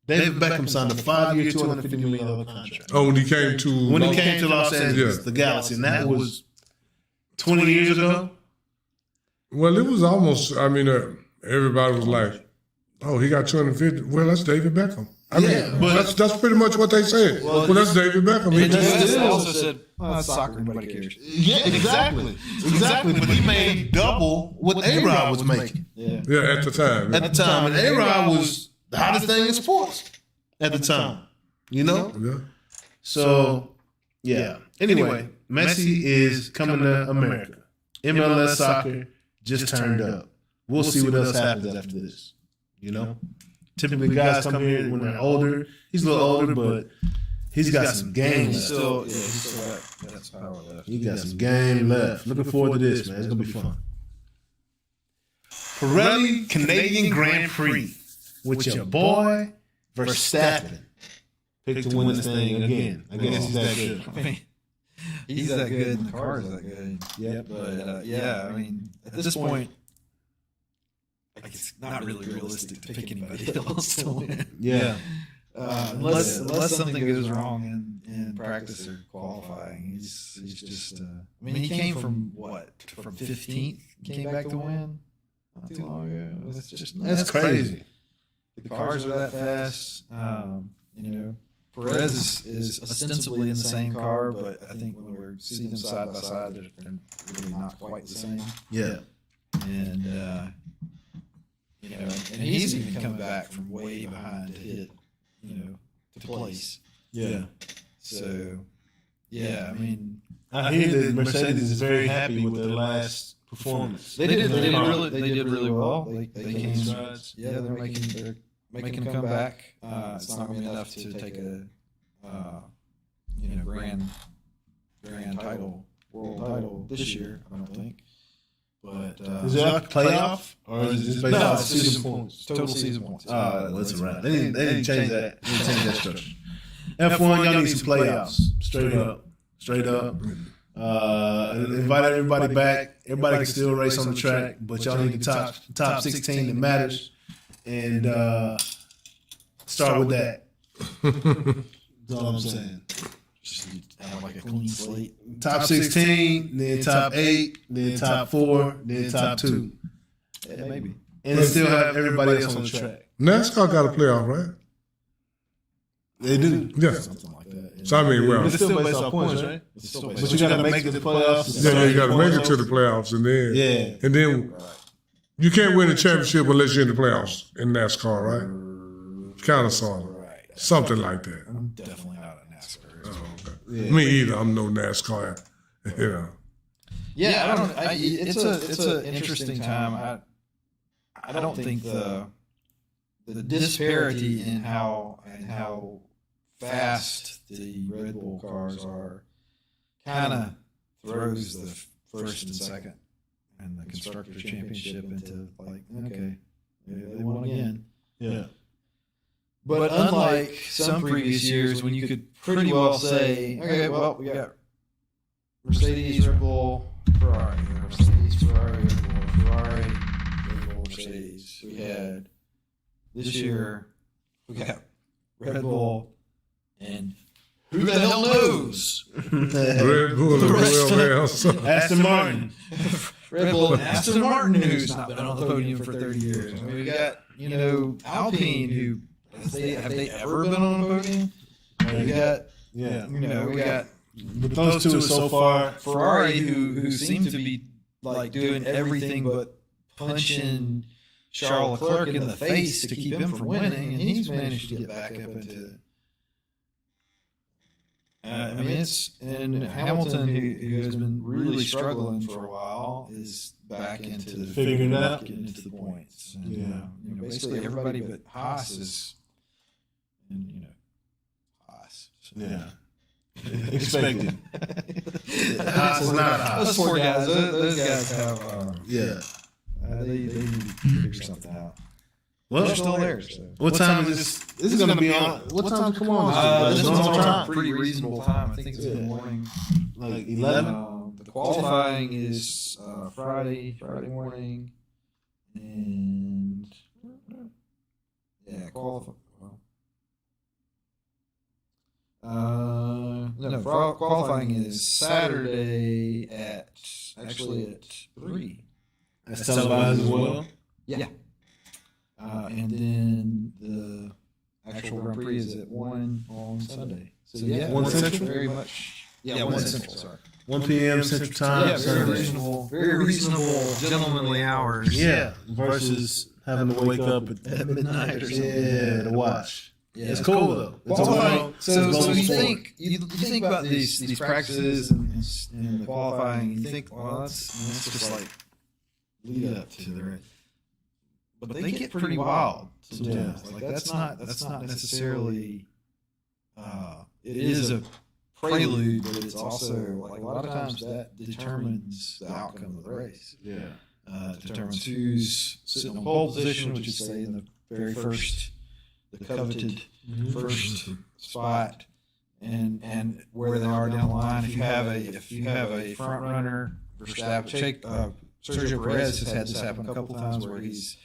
[SPEAKER 2] David Beckham signed a 5-year, $250 million contract.
[SPEAKER 3] Oh, when he came to
[SPEAKER 2] Los Angeles, the Galaxy, and that was 20 years ago.
[SPEAKER 3] Well, it was almost. I mean, everybody was like, "Oh, he got 250. Well, that's David Beckham." I mean, but that's pretty much what they said. Well, that's David Beckham.
[SPEAKER 4] They also said, that's soccer, nobody cares.
[SPEAKER 2] Yeah, exactly. But he made double what A-Rod was making.
[SPEAKER 3] Yeah, at the time.
[SPEAKER 2] At the time. And A-Rod was the hottest thing in sports at the time. You know?
[SPEAKER 3] Yeah.
[SPEAKER 2] So, yeah. Anyway, Messi is coming to America. MLS soccer just turned up. We'll see what else happens after this. You know? Typically, guys come here when they're older. He's a little older, but he's got some game left.
[SPEAKER 4] He's still got some power left.
[SPEAKER 2] He got some game left. Looking forward to this, man. It's going to be fun. Pirelli Canadian Grand Prix with your boy Verstappen. Picked to win this thing again. I guess he's that good.
[SPEAKER 4] I mean, he's that good and the car's that good.
[SPEAKER 2] Yeah.
[SPEAKER 4] But, I mean, at this point, like, it's not really realistic to pick anybody else to win.
[SPEAKER 2] Yeah.
[SPEAKER 4] Unless something goes wrong in practice or qualifying. He's just, I mean, he came from 15th? Came back to win not too long ago.
[SPEAKER 2] That's crazy.
[SPEAKER 4] The cars are that fast. You know, Perez is ostensibly in the same car, but I think when we see them side by side, they're really not quite the same.
[SPEAKER 2] Yeah.
[SPEAKER 4] And, you know, and he's even coming back from way behind to hit, you know, to place.
[SPEAKER 2] Yeah.
[SPEAKER 4] So, yeah, I mean,
[SPEAKER 2] I hear that Mercedes is very happy with their last performance.
[SPEAKER 4] They did really well. They came, they're making a comeback. It's not going to be enough to take a, you know, grand title, world title this year, I don't think. But
[SPEAKER 2] is it like a playoff or is it just based on season points?
[SPEAKER 4] Total season points.
[SPEAKER 2] Oh, that's right. They didn't change that. They didn't change that structure. F1, y'all need some playoffs. Straight up. Invite everybody back. Everybody can still race on the track, but y'all need the top 16 that matters. And start with that. That's all I'm saying.
[SPEAKER 4] Have like a clean slate.
[SPEAKER 2] Top 16, then top 8, then top 4, then top 2.
[SPEAKER 4] Yeah, maybe.
[SPEAKER 2] And still have everybody else on the track.
[SPEAKER 3] NASCAR got a playoff, right?
[SPEAKER 2] They do.
[SPEAKER 3] Yeah.
[SPEAKER 4] Something like that. Yeah.
[SPEAKER 3] So I mean, well,
[SPEAKER 2] It's still based off points, right? But you got to make it to the playoffs.
[SPEAKER 3] yeah, you got to make it to the playoffs, and then you can't win a championship unless you're in the playoffs in NASCAR, right? Kind of sort of, something like that.
[SPEAKER 4] I'm definitely not a NASCAR.
[SPEAKER 3] Yeah. Me either. I'm no NASCAR. You know.
[SPEAKER 4] Yeah, it's an interesting time. I don't think the disparity in how fast the Red Bull cars are kind of throws the first and second and the constructor championship into like, okay, they won again.
[SPEAKER 2] Yeah.
[SPEAKER 4] But unlike some previous years when you could pretty well say, okay, well, we got Mercedes, Red Bull, Ferrari, Mercedes, Ferrari, Red Bull, Ferrari, Red Bull, Mercedes. We had this year, we got Red Bull, and who the hell knows?
[SPEAKER 3] Red Bull and whoever else.
[SPEAKER 2] Aston Martin.
[SPEAKER 4] Red Bull and Aston Martin, who's not been on the podium for 30 years. I mean, we got, you know, Alpine, who have they ever been on a podium? We got, we got
[SPEAKER 2] But those two so far.
[SPEAKER 4] Ferrari, who seem to be like doing everything but punching Charles Leclerc in the face to keep him from winning, and he's managed to get back up into. I mean, and Hamilton, who has been really struggling for a while, is back into
[SPEAKER 2] Figuring it out.
[SPEAKER 4] getting into the points. And, you know, basically everybody but Haas is, and Haas.
[SPEAKER 2] Yeah. Expected. Haas is not Haas.
[SPEAKER 4] Those poor guys. Those guys have.
[SPEAKER 2] Yeah.
[SPEAKER 4] They need to figure something out.
[SPEAKER 2] Well,
[SPEAKER 4] They're still there. So.
[SPEAKER 2] what time is this? This is going to be on. What time come on?
[SPEAKER 4] This is
[SPEAKER 2] normal
[SPEAKER 4] on a pretty reasonable time. I think it's in the morning.
[SPEAKER 2] Like 11?
[SPEAKER 4] The qualifying is Friday morning, and qualifying. Qualifying is Saturday at 3.
[SPEAKER 2] That's televised as well?
[SPEAKER 4] Yeah. And then the actual Grand Prix is at 1 on Sunday. So yeah,
[SPEAKER 2] 1 Central?
[SPEAKER 4] Very much. Yeah, 1 Central, sorry.
[SPEAKER 2] 1 p.m. Central Time.
[SPEAKER 4] Yeah, very reasonable, gentlemanly hours.
[SPEAKER 2] Yeah, versus having to wake up at
[SPEAKER 4] midnight or something.
[SPEAKER 2] Yeah, to watch.
[SPEAKER 4] Yeah,
[SPEAKER 2] it's cool though. It's
[SPEAKER 4] qualifying. So you
[SPEAKER 2] sport.
[SPEAKER 4] think you think about these practices and the qualifying, and you think, well, that's just like lead up to the race. But they get pretty wild sometimes.
[SPEAKER 2] Yeah.
[SPEAKER 4] Like that's not necessarily. It is a prelude, but it's also like a lot of times that determines the outcome of the race.
[SPEAKER 2] Yeah.
[SPEAKER 4] Determines who's sitting on pole position, which is say in the very first, the coveted first spot, and where they are down the line. If you have a front runner, Verstappen, Sergio Perez has had this happen a couple times where he's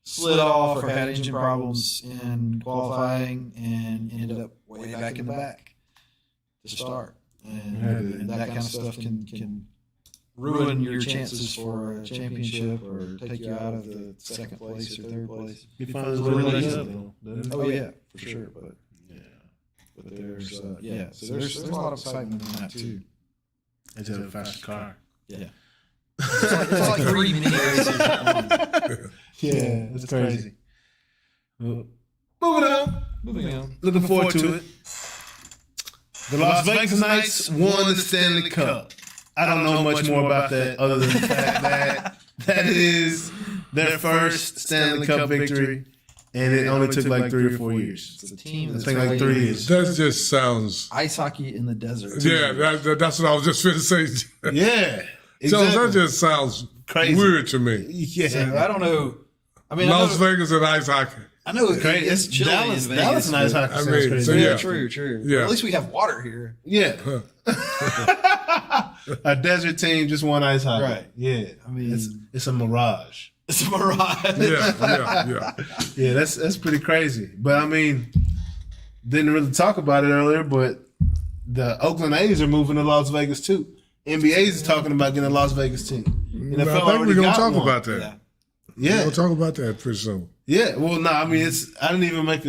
[SPEAKER 4] slid off or had engine problems in qualifying and ended up way back in the back to start. And that kind of stuff can ruin your chances for a championship or take you out of the second place or third place.
[SPEAKER 2] He finds a really good.
[SPEAKER 4] Oh yeah, for sure. But there's so there's a lot of excitement in that too.
[SPEAKER 2] It's a fast car.
[SPEAKER 4] Yeah. It's like 3 mini races at once.
[SPEAKER 2] Yeah, it's crazy. Moving on. Looking forward to it. The Las Vegas Knights won the Stanley Cup. I don't know much more about that other than the fact that that is their first Stanley Cup victory, and it only took like 3 or 4 years.
[SPEAKER 4] It's a team
[SPEAKER 2] I
[SPEAKER 4] that's
[SPEAKER 2] think like 3 years.
[SPEAKER 3] That just sounds.
[SPEAKER 4] ice hockey in the desert.
[SPEAKER 3] Yeah, that's what I was just going to say.
[SPEAKER 2] Yeah,
[SPEAKER 3] So
[SPEAKER 2] exactly.
[SPEAKER 3] that just sounds
[SPEAKER 2] Crazy.
[SPEAKER 3] weird to me.
[SPEAKER 2] Yeah,
[SPEAKER 4] So, I don't know. I mean,
[SPEAKER 3] Las Vegas and ice hockey.
[SPEAKER 4] I know
[SPEAKER 2] Crazy.
[SPEAKER 4] it's chilly
[SPEAKER 2] Dallas.
[SPEAKER 4] in Vegas.
[SPEAKER 2] Dallas and ice hockey
[SPEAKER 3] I
[SPEAKER 2] sounds
[SPEAKER 3] mean,
[SPEAKER 2] crazy.
[SPEAKER 3] so
[SPEAKER 4] Yeah,
[SPEAKER 3] yeah.
[SPEAKER 4] true.
[SPEAKER 3] Yeah.
[SPEAKER 4] Well, at least we have water here.
[SPEAKER 2] Yeah. A desert team just won ice hockey.
[SPEAKER 4] Right.
[SPEAKER 2] Yeah.
[SPEAKER 4] I mean,
[SPEAKER 2] It's a mirage.
[SPEAKER 4] it's a mirage.
[SPEAKER 3] Yeah.
[SPEAKER 2] Yeah, that's pretty crazy. But I mean, didn't really talk about it earlier, but the Oakland A's are moving to Las Vegas too. NBA is talking about getting a Las Vegas team. NFL
[SPEAKER 3] I think
[SPEAKER 2] already
[SPEAKER 3] we're going to
[SPEAKER 2] got
[SPEAKER 3] talk
[SPEAKER 2] one.
[SPEAKER 3] about that.
[SPEAKER 4] Yeah.
[SPEAKER 2] Yeah.
[SPEAKER 3] We'll talk about that pretty soon.
[SPEAKER 2] Yeah. Well, no, I mean, I didn't even make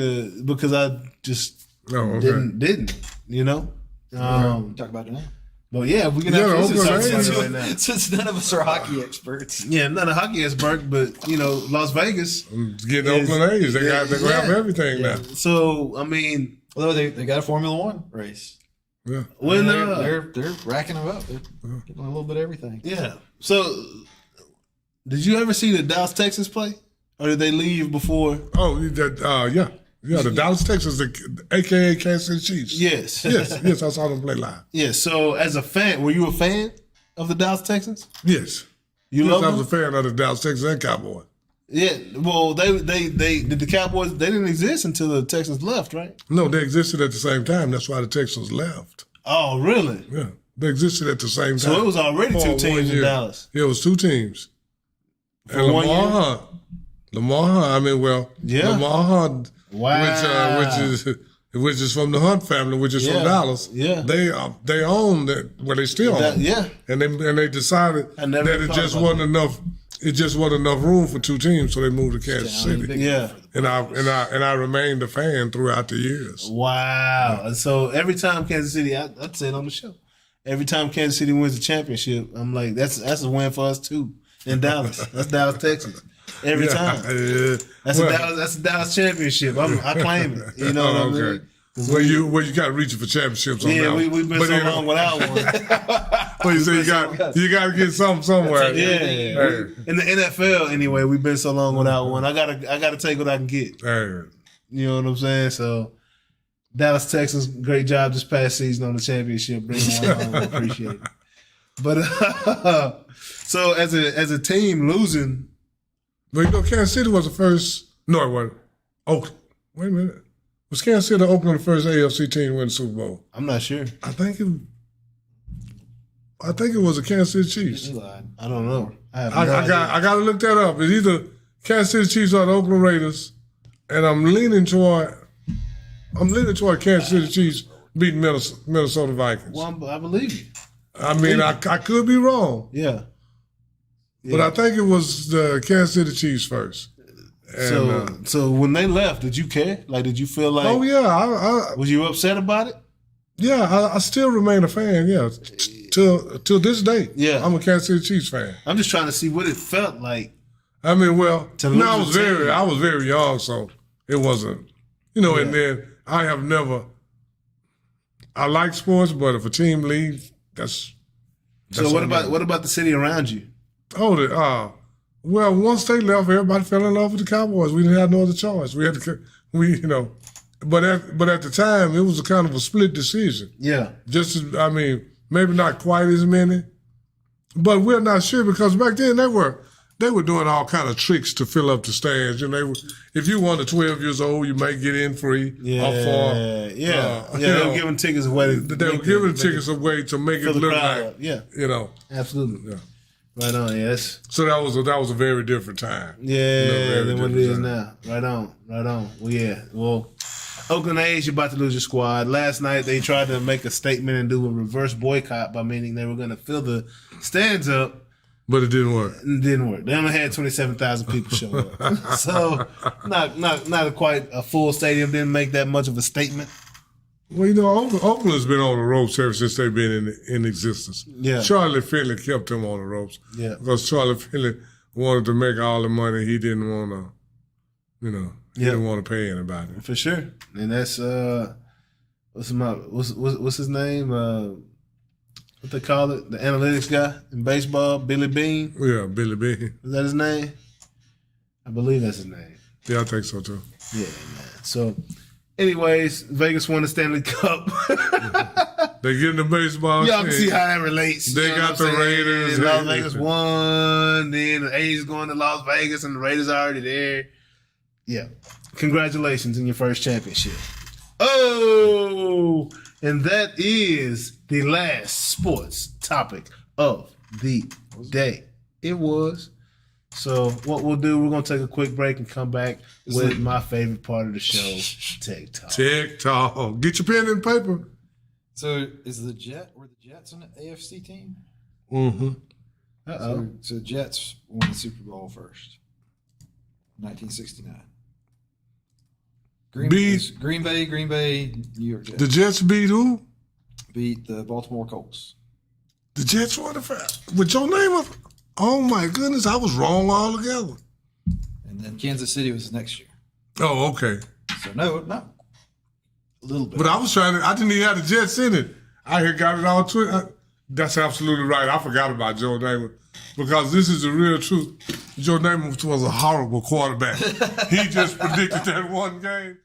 [SPEAKER 2] because I just
[SPEAKER 3] Oh, okay.
[SPEAKER 2] didn't, you know?
[SPEAKER 4] Talk about it now.
[SPEAKER 2] But yeah, we can
[SPEAKER 3] Yeah,
[SPEAKER 2] have to
[SPEAKER 3] Oakland
[SPEAKER 2] talk
[SPEAKER 3] A's.
[SPEAKER 2] about it right now.
[SPEAKER 4] Since none of us are hockey experts.
[SPEAKER 2] Yeah, not a hockey expert, but you know, Las Vegas.
[SPEAKER 3] Get the Oakland A's. They're going to have everything
[SPEAKER 2] Yeah.
[SPEAKER 3] now.
[SPEAKER 2] So I mean,
[SPEAKER 4] Although they got a Formula One race.
[SPEAKER 3] Yeah.
[SPEAKER 2] when
[SPEAKER 4] they're racking them up. They're getting a little bit of everything.
[SPEAKER 2] yeah. So did you ever see the Dallas Texans play, or did they leave before?
[SPEAKER 3] Oh, yeah. Yeah, the Dallas, Texas, a.k.a. Kansas City Chiefs.
[SPEAKER 2] Yes.
[SPEAKER 3] Yes, I saw them play live.
[SPEAKER 2] Yes. So as a fan, were you a fan of the Dallas Texans?
[SPEAKER 3] Yes.
[SPEAKER 2] You
[SPEAKER 3] Yes,
[SPEAKER 2] love
[SPEAKER 3] I
[SPEAKER 2] them?
[SPEAKER 3] was a fan of the Dallas, Texas and Cowboys.
[SPEAKER 2] Yeah. Well, they did the Cowboys. They didn't exist until the Texans left, right?
[SPEAKER 3] No, they existed at the same time. That's why the Texans left.
[SPEAKER 2] Oh, really?
[SPEAKER 3] Yeah, they existed at the same time.
[SPEAKER 2] So it was already
[SPEAKER 3] For
[SPEAKER 2] 2
[SPEAKER 3] 1
[SPEAKER 2] teams in
[SPEAKER 3] year.
[SPEAKER 2] Dallas.
[SPEAKER 3] Yeah, it was 2 teams.
[SPEAKER 2] For
[SPEAKER 3] And
[SPEAKER 2] 1
[SPEAKER 3] Lamar
[SPEAKER 2] year?
[SPEAKER 3] Hunt. Lamar Hunt, I mean, well,
[SPEAKER 2] Yeah.
[SPEAKER 3] Lamar Hunt,
[SPEAKER 2] Wow.
[SPEAKER 3] which is from the Hunt family, which is
[SPEAKER 2] Yeah.
[SPEAKER 3] from Dallas.
[SPEAKER 2] Yeah.
[SPEAKER 3] They own that. Well, they still own.
[SPEAKER 2] Yeah.
[SPEAKER 3] And they decided
[SPEAKER 2] I never
[SPEAKER 3] that it
[SPEAKER 2] thought
[SPEAKER 3] just
[SPEAKER 2] about
[SPEAKER 3] wasn't enough. It just wasn't enough room for 2 teams, so they moved to Kansas City.
[SPEAKER 2] Yeah.
[SPEAKER 3] And I remained a fan throughout the years.
[SPEAKER 2] Wow. And so every time Kansas City, I'd say it on the show. Every time Kansas City wins the championship, I'm like, that's a win for us too. In Dallas. That's Dallas, Texas. Every time. That's a Dallas championship. I claim it. You know what I mean?
[SPEAKER 3] Well, you got to reach for championships on that.
[SPEAKER 2] Yeah,
[SPEAKER 3] one.
[SPEAKER 2] we've been
[SPEAKER 3] But
[SPEAKER 2] so
[SPEAKER 3] you know-
[SPEAKER 2] long without one.
[SPEAKER 3] Well, you say you got to get something somewhere.
[SPEAKER 2] Yeah.
[SPEAKER 3] Hey.
[SPEAKER 2] In the NFL, anyway, we've been so long without one. I gotta take what I can get.
[SPEAKER 3] Hey.
[SPEAKER 2] You know what I'm saying? So Dallas, Texas, great job this past season on the championship. Bringing one home. Appreciate it. But so as a team losing,
[SPEAKER 3] But you know, Kansas City was the first No, it wasn't. Oakland. Wait a minute. Was Kansas City or Oakland the first AFC team to win the Super Bowl?
[SPEAKER 2] I'm not sure.
[SPEAKER 3] I think it was the Kansas City Chiefs.
[SPEAKER 4] He lied.
[SPEAKER 2] I don't know. I
[SPEAKER 3] got to look that up. It's either Kansas City Chiefs or the Oakland Raiders, and I'm leaning toward Kansas City Chiefs beating Minnesota Vikings.
[SPEAKER 2] Well, I believe you.
[SPEAKER 3] I mean, I could be wrong,
[SPEAKER 2] Yeah.
[SPEAKER 3] but I think it was the Kansas City Chiefs first. And,
[SPEAKER 2] So when they left, did you care? Like, did you feel like?
[SPEAKER 3] oh yeah,
[SPEAKER 2] Was you upset about it?
[SPEAKER 3] I still remain a fan. Yeah, till this day.
[SPEAKER 2] Yeah.
[SPEAKER 3] I'm a Kansas City Chiefs fan.
[SPEAKER 2] I'm just trying to see what it felt like.
[SPEAKER 3] I mean, well,
[SPEAKER 2] To lose the team.
[SPEAKER 3] I was very young, so it wasn't, And then I have never. I like sports, but if a team leaves, that's
[SPEAKER 2] So what about the city around you?
[SPEAKER 3] Well, once they left, everybody fell in love with the Cowboys. We didn't have no other choice. But at the time, it was a kind of a split decision.
[SPEAKER 2] Yeah.
[SPEAKER 3] Maybe not quite as many, but we're not sure because back then they were doing all kind of tricks to fill up the stands. If you were 12 years old, you might get in free. They were
[SPEAKER 2] giving tickets away.
[SPEAKER 3] They were giving tickets away to make it look like,
[SPEAKER 2] up. Yeah. Absolutely.
[SPEAKER 3] Yeah.
[SPEAKER 2] Right on, yes.
[SPEAKER 3] So that was a very different time.
[SPEAKER 2] Yeah, than what it is now. Right on. Well, yeah. Well, Oakland A's, you're about to lose your squad. Last night they tried to make a statement and do a reverse boycott by meaning they were going to fill the stands up.
[SPEAKER 3] But it didn't work.
[SPEAKER 2] It didn't work. They only had 27,000 people show up. So not quite a full stadium. Didn't make that much of a statement.
[SPEAKER 3] Well, Oakland's been on the ropes ever since they've been in existence.
[SPEAKER 2] Yeah.
[SPEAKER 3] Charlie Finley kept them on the ropes.
[SPEAKER 2] Yeah.
[SPEAKER 3] Because Charlie Finley wanted to make all the money. He didn't want to, didn't want to pay anybody.
[SPEAKER 2] For sure. And that's what's his name? What they call it? The analytics guy in baseball, Billy Bean.
[SPEAKER 3] Yeah, Billy Bean.
[SPEAKER 2] Is that his name? I believe that's his name.
[SPEAKER 3] Yeah, I think so too.
[SPEAKER 2] Yeah, man. So, anyways, Vegas won the Stanley Cup.
[SPEAKER 3] They get in the baseball.
[SPEAKER 2] Y'all can see how that relates.
[SPEAKER 3] They got the Raiders.
[SPEAKER 2] Las Vegas won. Then the A's going to Las Vegas, and the Raiders are already there. Yeah. Congratulations on your first championship. Oh, and that is the last sports topic of the day. It was. So what we'll do, we're going to take a quick break and come back with my favorite part of the show, Tech Talk.
[SPEAKER 3] Tech Talk. Get your pen and paper.
[SPEAKER 4] So were the Jets on the AFC team?
[SPEAKER 3] Mm-hmm.
[SPEAKER 2] Uh-oh.
[SPEAKER 4] So Jets won the Super Bowl first. 1969. Green Bay, New York Jets.
[SPEAKER 3] The Jets beat who?
[SPEAKER 4] Beat the Baltimore Colts.
[SPEAKER 3] The Jets won with your name up. Oh my goodness, I was wrong altogether.
[SPEAKER 4] And then Kansas City was next year.
[SPEAKER 3] Oh, okay.
[SPEAKER 4] So no. A little bit.
[SPEAKER 3] But I didn't even have the Jets in it. I had got it all Twitter. That's absolutely right. I forgot about Joe Namath because this is the real truth. Joe Namath was a horrible quarterback. He just predicted that one game.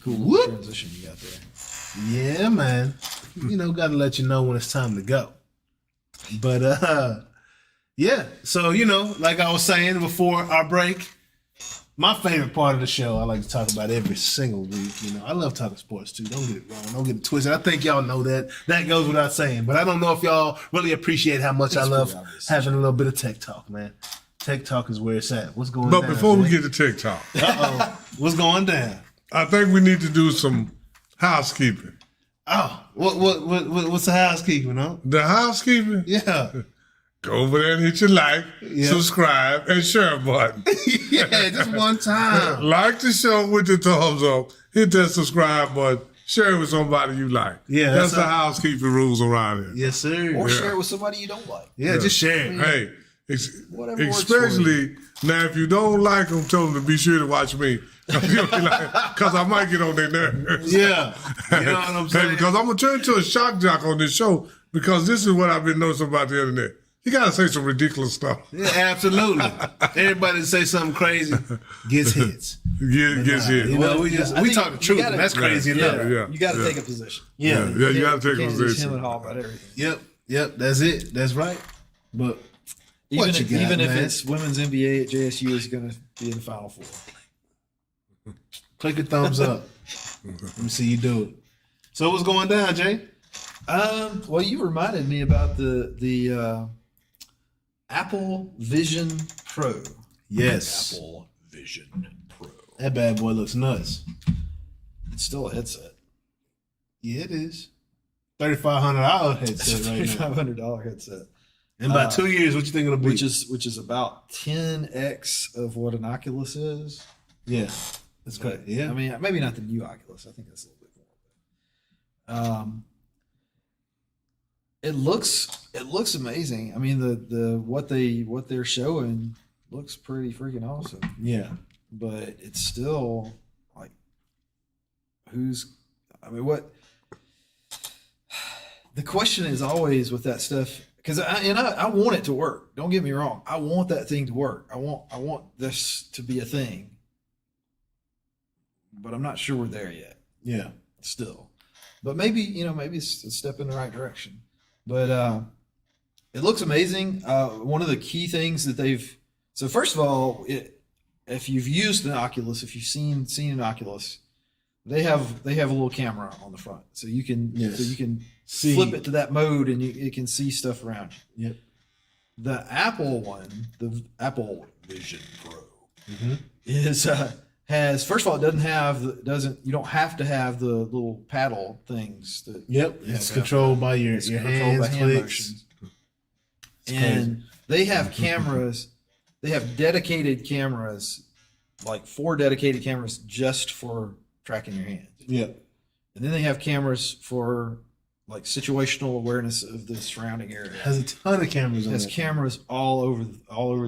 [SPEAKER 4] Cool little
[SPEAKER 2] Whoop.
[SPEAKER 4] transition you got there.
[SPEAKER 2] Yeah, man. Got to let you know when it's time to go. But yeah. So like I was saying before our break, my favorite part of the show I like to talk about every single week. I love talking sports too. Don't get it wrong. Don't get it twisted. I think y'all know that. That goes without saying. But I don't know if y'all really appreciate how much I love having a little bit of tech talk, man. Tech talk is where it's at. What's going on?
[SPEAKER 3] But before we get to TikTok,
[SPEAKER 2] what's going down?
[SPEAKER 3] I think we need to do some housekeeping.
[SPEAKER 2] Oh, what's the housekeeping, huh?
[SPEAKER 3] The housekeeping?
[SPEAKER 2] Yeah.
[SPEAKER 3] Go over there and hit your like, subscribe, and share button.
[SPEAKER 2] Yeah, just one time.
[SPEAKER 3] Like the show with the thumbs up. Hit that subscribe button. Share it with somebody you like.
[SPEAKER 2] Yeah,
[SPEAKER 3] that's the housekeeping rules around here.
[SPEAKER 2] Yes, sir.
[SPEAKER 4] Or share it with somebody you don't like.
[SPEAKER 2] Yeah, just share it.
[SPEAKER 3] Hey,
[SPEAKER 4] Whatever works
[SPEAKER 3] especially now, if you don't like them, tell them to be sure to watch me. Because I might get on their nerves.
[SPEAKER 2] Yeah. You know what I'm saying?
[SPEAKER 3] Because I'm going to turn into a shock jock on this show, because this is what I've been noticing about the internet. You got to say some ridiculous stuff.
[SPEAKER 2] Yeah, absolutely. Everybody that say something crazy gets hits.
[SPEAKER 3] Gets hit.
[SPEAKER 2] We talk the truth. That's crazy enough.
[SPEAKER 3] Yeah.
[SPEAKER 4] You got to take a position.
[SPEAKER 2] Yeah.
[SPEAKER 3] You got to take a
[SPEAKER 4] Can't just
[SPEAKER 3] position.
[SPEAKER 4] hem and haw about everything.
[SPEAKER 2] Yep. That's it. That's right. But
[SPEAKER 4] Even
[SPEAKER 2] what
[SPEAKER 4] if,
[SPEAKER 2] you got,
[SPEAKER 4] even if
[SPEAKER 2] man?
[SPEAKER 4] it's women's NBA at JSU is going to be in the Final Four.
[SPEAKER 2] Click a thumbs up. Let me see you do it. So what's going down, Jay?
[SPEAKER 4] Well, you reminded me about the Apple Vision Pro.
[SPEAKER 2] Yes.
[SPEAKER 4] Apple Vision Pro.
[SPEAKER 2] That bad boy looks nuts.
[SPEAKER 4] It's still a headset.
[SPEAKER 2] Yeah, it is. $3,500 headset right now.
[SPEAKER 4] $3,500 headset.
[SPEAKER 2] In about 2 years, what you think it'll be?
[SPEAKER 4] Which is about 10x of what an Oculus is.
[SPEAKER 2] Yeah. That's great. Yeah.
[SPEAKER 4] I mean, maybe not the new Oculus. I think that's a little bit more. It looks amazing. I mean, the what they're showing looks pretty freaking awesome.
[SPEAKER 2] Yeah.
[SPEAKER 4] But it's still like, what? The question is always with that stuff, because I want it to work. Don't get me wrong. I want that thing to work. I want this to be a thing. But I'm not sure we're there yet.
[SPEAKER 2] Yeah.
[SPEAKER 4] Still. But maybe it's a step in the right direction. But it looks amazing. One of the key things that so first of all, if you've used an Oculus, if you've seen an Oculus, they have a little camera on the front, so you can flip it to that mode and it can see stuff around you.
[SPEAKER 2] Yep.
[SPEAKER 4] The Apple one, the Apple Vision Pro,
[SPEAKER 2] Mm-hmm.
[SPEAKER 4] has, first of all, you don't have to have the little paddle things that
[SPEAKER 2] It's controlled by your hands,
[SPEAKER 4] hand
[SPEAKER 2] clicks.
[SPEAKER 4] motions. And they have cameras. They have dedicated cameras, like 4 dedicated cameras just for tracking your hands.
[SPEAKER 2] Yep.
[SPEAKER 4] And then they have cameras for like situational awareness of the surrounding area.
[SPEAKER 2] Has a ton of cameras
[SPEAKER 4] It
[SPEAKER 2] on
[SPEAKER 4] has
[SPEAKER 2] it.
[SPEAKER 4] cameras all over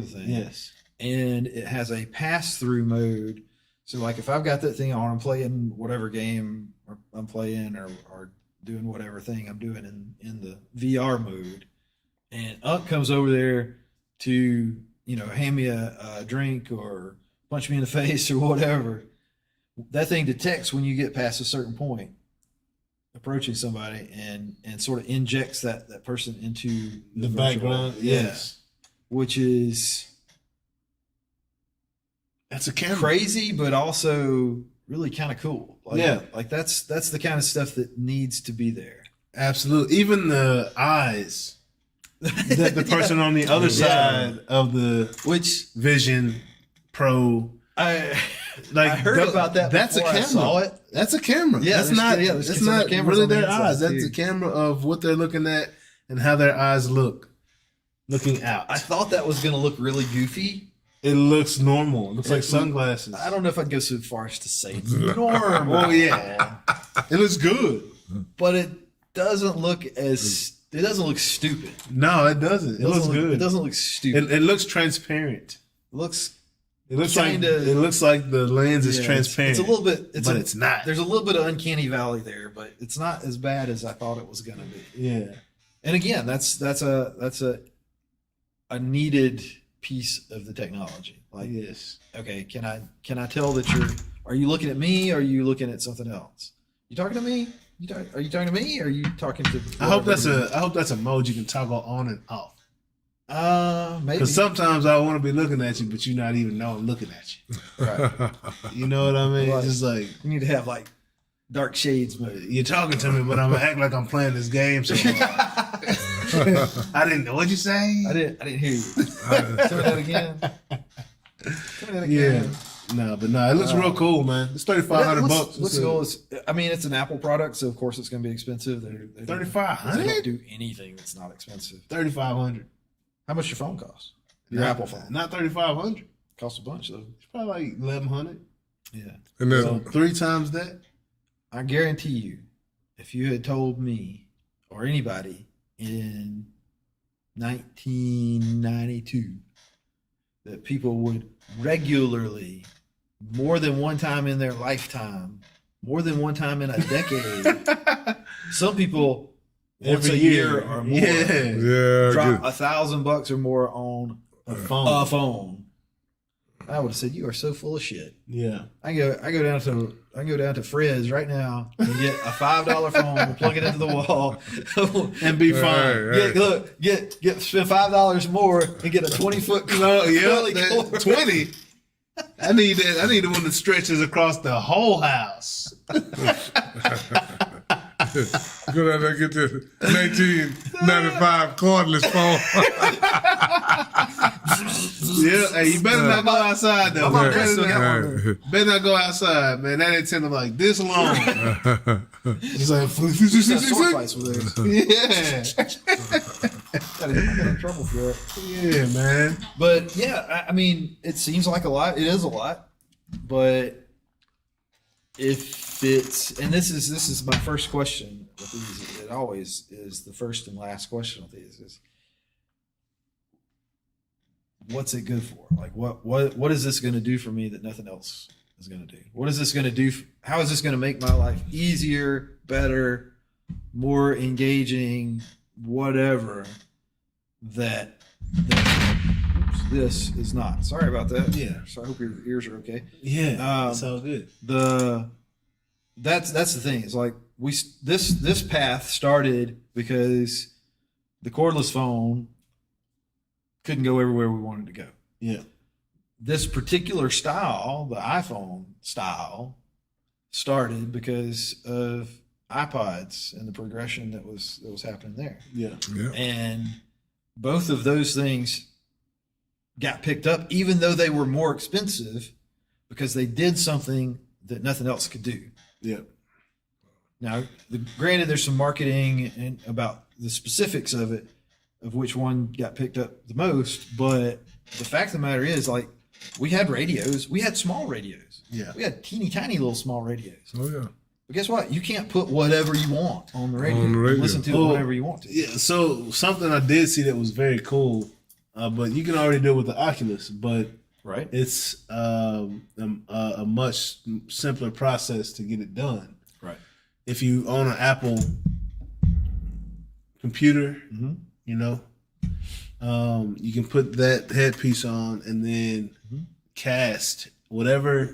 [SPEAKER 4] the thing.
[SPEAKER 2] Yes.
[SPEAKER 4] And it has a pass-through mode. So like if I've got that thing on, I'm playing whatever game I'm playing or doing whatever thing I'm doing in the VR mode, and Unc comes over there to, hand me a drink or punch me in the face or whatever, that thing detects when you get past a certain point approaching somebody and sort of injects that person into
[SPEAKER 2] The
[SPEAKER 4] virtual-
[SPEAKER 2] background. Yes.
[SPEAKER 4] Which is
[SPEAKER 2] That's a camera.
[SPEAKER 4] crazy, but also really kind of cool. Like that's the kind of stuff that needs to be there.
[SPEAKER 2] Absolutely. Even the eyes that the person on the other side of the Vision Pro,
[SPEAKER 4] I
[SPEAKER 2] like
[SPEAKER 4] heard about that.
[SPEAKER 2] That's
[SPEAKER 4] before
[SPEAKER 2] a camera.
[SPEAKER 4] I saw it.
[SPEAKER 2] That's a camera.
[SPEAKER 4] Yeah,
[SPEAKER 2] that's
[SPEAKER 4] there's-
[SPEAKER 2] not.
[SPEAKER 4] yeah, there's
[SPEAKER 2] That's
[SPEAKER 4] some
[SPEAKER 2] not
[SPEAKER 4] cameras
[SPEAKER 2] really
[SPEAKER 4] on the
[SPEAKER 2] their
[SPEAKER 4] inside,
[SPEAKER 2] eyes. That's
[SPEAKER 4] too.
[SPEAKER 2] a camera of what they're looking at and how their eyes looking out.
[SPEAKER 4] I thought that was going to look really goofy.
[SPEAKER 2] It looks normal. It looks like sunglasses.
[SPEAKER 4] I don't know if I'd go so far as to say normal.
[SPEAKER 2] Oh yeah, it looks good.
[SPEAKER 4] But it doesn't look stupid.
[SPEAKER 2] No, it doesn't. It looks good.
[SPEAKER 4] It doesn't look stupid.
[SPEAKER 2] It looks transparent.
[SPEAKER 4] It looks
[SPEAKER 2] It looks like the lens is transparent.
[SPEAKER 4] It's a little bit.
[SPEAKER 2] but it's not.
[SPEAKER 4] There's a little bit of uncanny valley there, but it's not as bad as I thought it was going to be.
[SPEAKER 2] Yeah.
[SPEAKER 4] And again, that's a needed piece of the technology. Like,
[SPEAKER 2] Yes.
[SPEAKER 4] okay, can I tell that Are you looking at me? Or are you looking at something else? You talking to me? Are you talking to me? Or are you talking to?
[SPEAKER 2] I hope that's a mode you can toggle on and off.
[SPEAKER 4] Maybe.
[SPEAKER 2] Because sometimes I want to be looking at you, but you not even know I'm looking at you.
[SPEAKER 4] Right.
[SPEAKER 2] You know what I mean?
[SPEAKER 4] Right.
[SPEAKER 2] Just like
[SPEAKER 4] You need to have like dark shades mode.
[SPEAKER 2] you're talking to me, but I'm gonna act like I'm playing this game. So I didn't know what you say.
[SPEAKER 4] I didn't hear you. Tell me that again. Tell me that again.
[SPEAKER 2] Yeah. No, it looks real cool, man. It's $3,500.
[SPEAKER 4] What's cool is, I mean, it's an Apple product, so of course it's going to be expensive. They don't
[SPEAKER 2] $3,500.
[SPEAKER 4] do anything that's not expensive.
[SPEAKER 2] $3,500.
[SPEAKER 4] How much your phone cost? Your Apple phone
[SPEAKER 2] Not $3,500.
[SPEAKER 4] costs a bunch though.
[SPEAKER 2] It's probably like $1,100.
[SPEAKER 4] Yeah.
[SPEAKER 3] And then
[SPEAKER 2] So 3 times that.
[SPEAKER 4] I guarantee you, if you had told me or anybody in 1992 that people would regularly, more than one time in their lifetime, more than one time in a decade, some people once
[SPEAKER 2] Every
[SPEAKER 4] a year or more
[SPEAKER 3] yeah,
[SPEAKER 4] drop
[SPEAKER 3] good.
[SPEAKER 4] $1,000 or more on
[SPEAKER 2] A phone.
[SPEAKER 4] a phone. I would have said, "You are so full of shit."
[SPEAKER 2] Yeah.
[SPEAKER 4] I go down to Fred's right now and get a $5 phone, plug it into the wall,
[SPEAKER 2] And be fine.
[SPEAKER 4] get spend $5 more and get a 20-foot cord.
[SPEAKER 2] 20. I need that. I need the one that stretches across the whole house.
[SPEAKER 3] Go down there and get the 1995 cordless phone.
[SPEAKER 2] Yeah, hey, you better not go outside though.
[SPEAKER 4] My mom
[SPEAKER 2] Better
[SPEAKER 4] still got
[SPEAKER 2] not,
[SPEAKER 4] one.
[SPEAKER 2] better not go outside, man. That antenna like this long. It's like
[SPEAKER 4] Got sword fights with theirs.
[SPEAKER 2] yeah,
[SPEAKER 4] Got in trouble for it.
[SPEAKER 2] yeah, man.
[SPEAKER 4] But yeah, I mean, it seems like a lot. It is a lot, but if it's, and this is my first question with these. It always is the first and last question with these is, what's it good for? Like, what is this going to do for me that nothing else is going to do? What is this going to do? How is this going to make my life easier, better, more engaging, whatever? That this is not. Sorry about that.
[SPEAKER 2] Yeah.
[SPEAKER 4] So I hope your ears are okay.
[SPEAKER 2] Yeah, it's all good.
[SPEAKER 4] That's the thing. It's like this path started because the cordless phone couldn't go everywhere we wanted to go.
[SPEAKER 2] Yeah,
[SPEAKER 4] This particular style, the iPhone style, started because of iPods and the progression that was happening there.
[SPEAKER 2] yeah,
[SPEAKER 3] Yeah.
[SPEAKER 4] And both of those things got picked up, even though they were more expensive, because they did something that nothing else could do.
[SPEAKER 2] yeah.
[SPEAKER 4] Now, granted, there's some marketing and about the specifics of it, of which one got picked up the most. But the fact of the matter is, like, we had radios. We had small radios.
[SPEAKER 2] Yeah.
[SPEAKER 4] We had teeny tiny little small radios.
[SPEAKER 3] Oh yeah.
[SPEAKER 4] But guess what? You can't put whatever you want on the radio.
[SPEAKER 3] On the radio.
[SPEAKER 4] And listen to
[SPEAKER 2] Oh,
[SPEAKER 4] it whenever you want to.
[SPEAKER 2] Yeah, so something I did see that was very cool, but you can already do it with the Oculus, but
[SPEAKER 4] Right?
[SPEAKER 2] it's a much simpler process to get it done.
[SPEAKER 4] Right.
[SPEAKER 2] If you own an Apple computer,
[SPEAKER 4] Mm-hmm.
[SPEAKER 2] you know, you can put that headpiece on and then cast whatever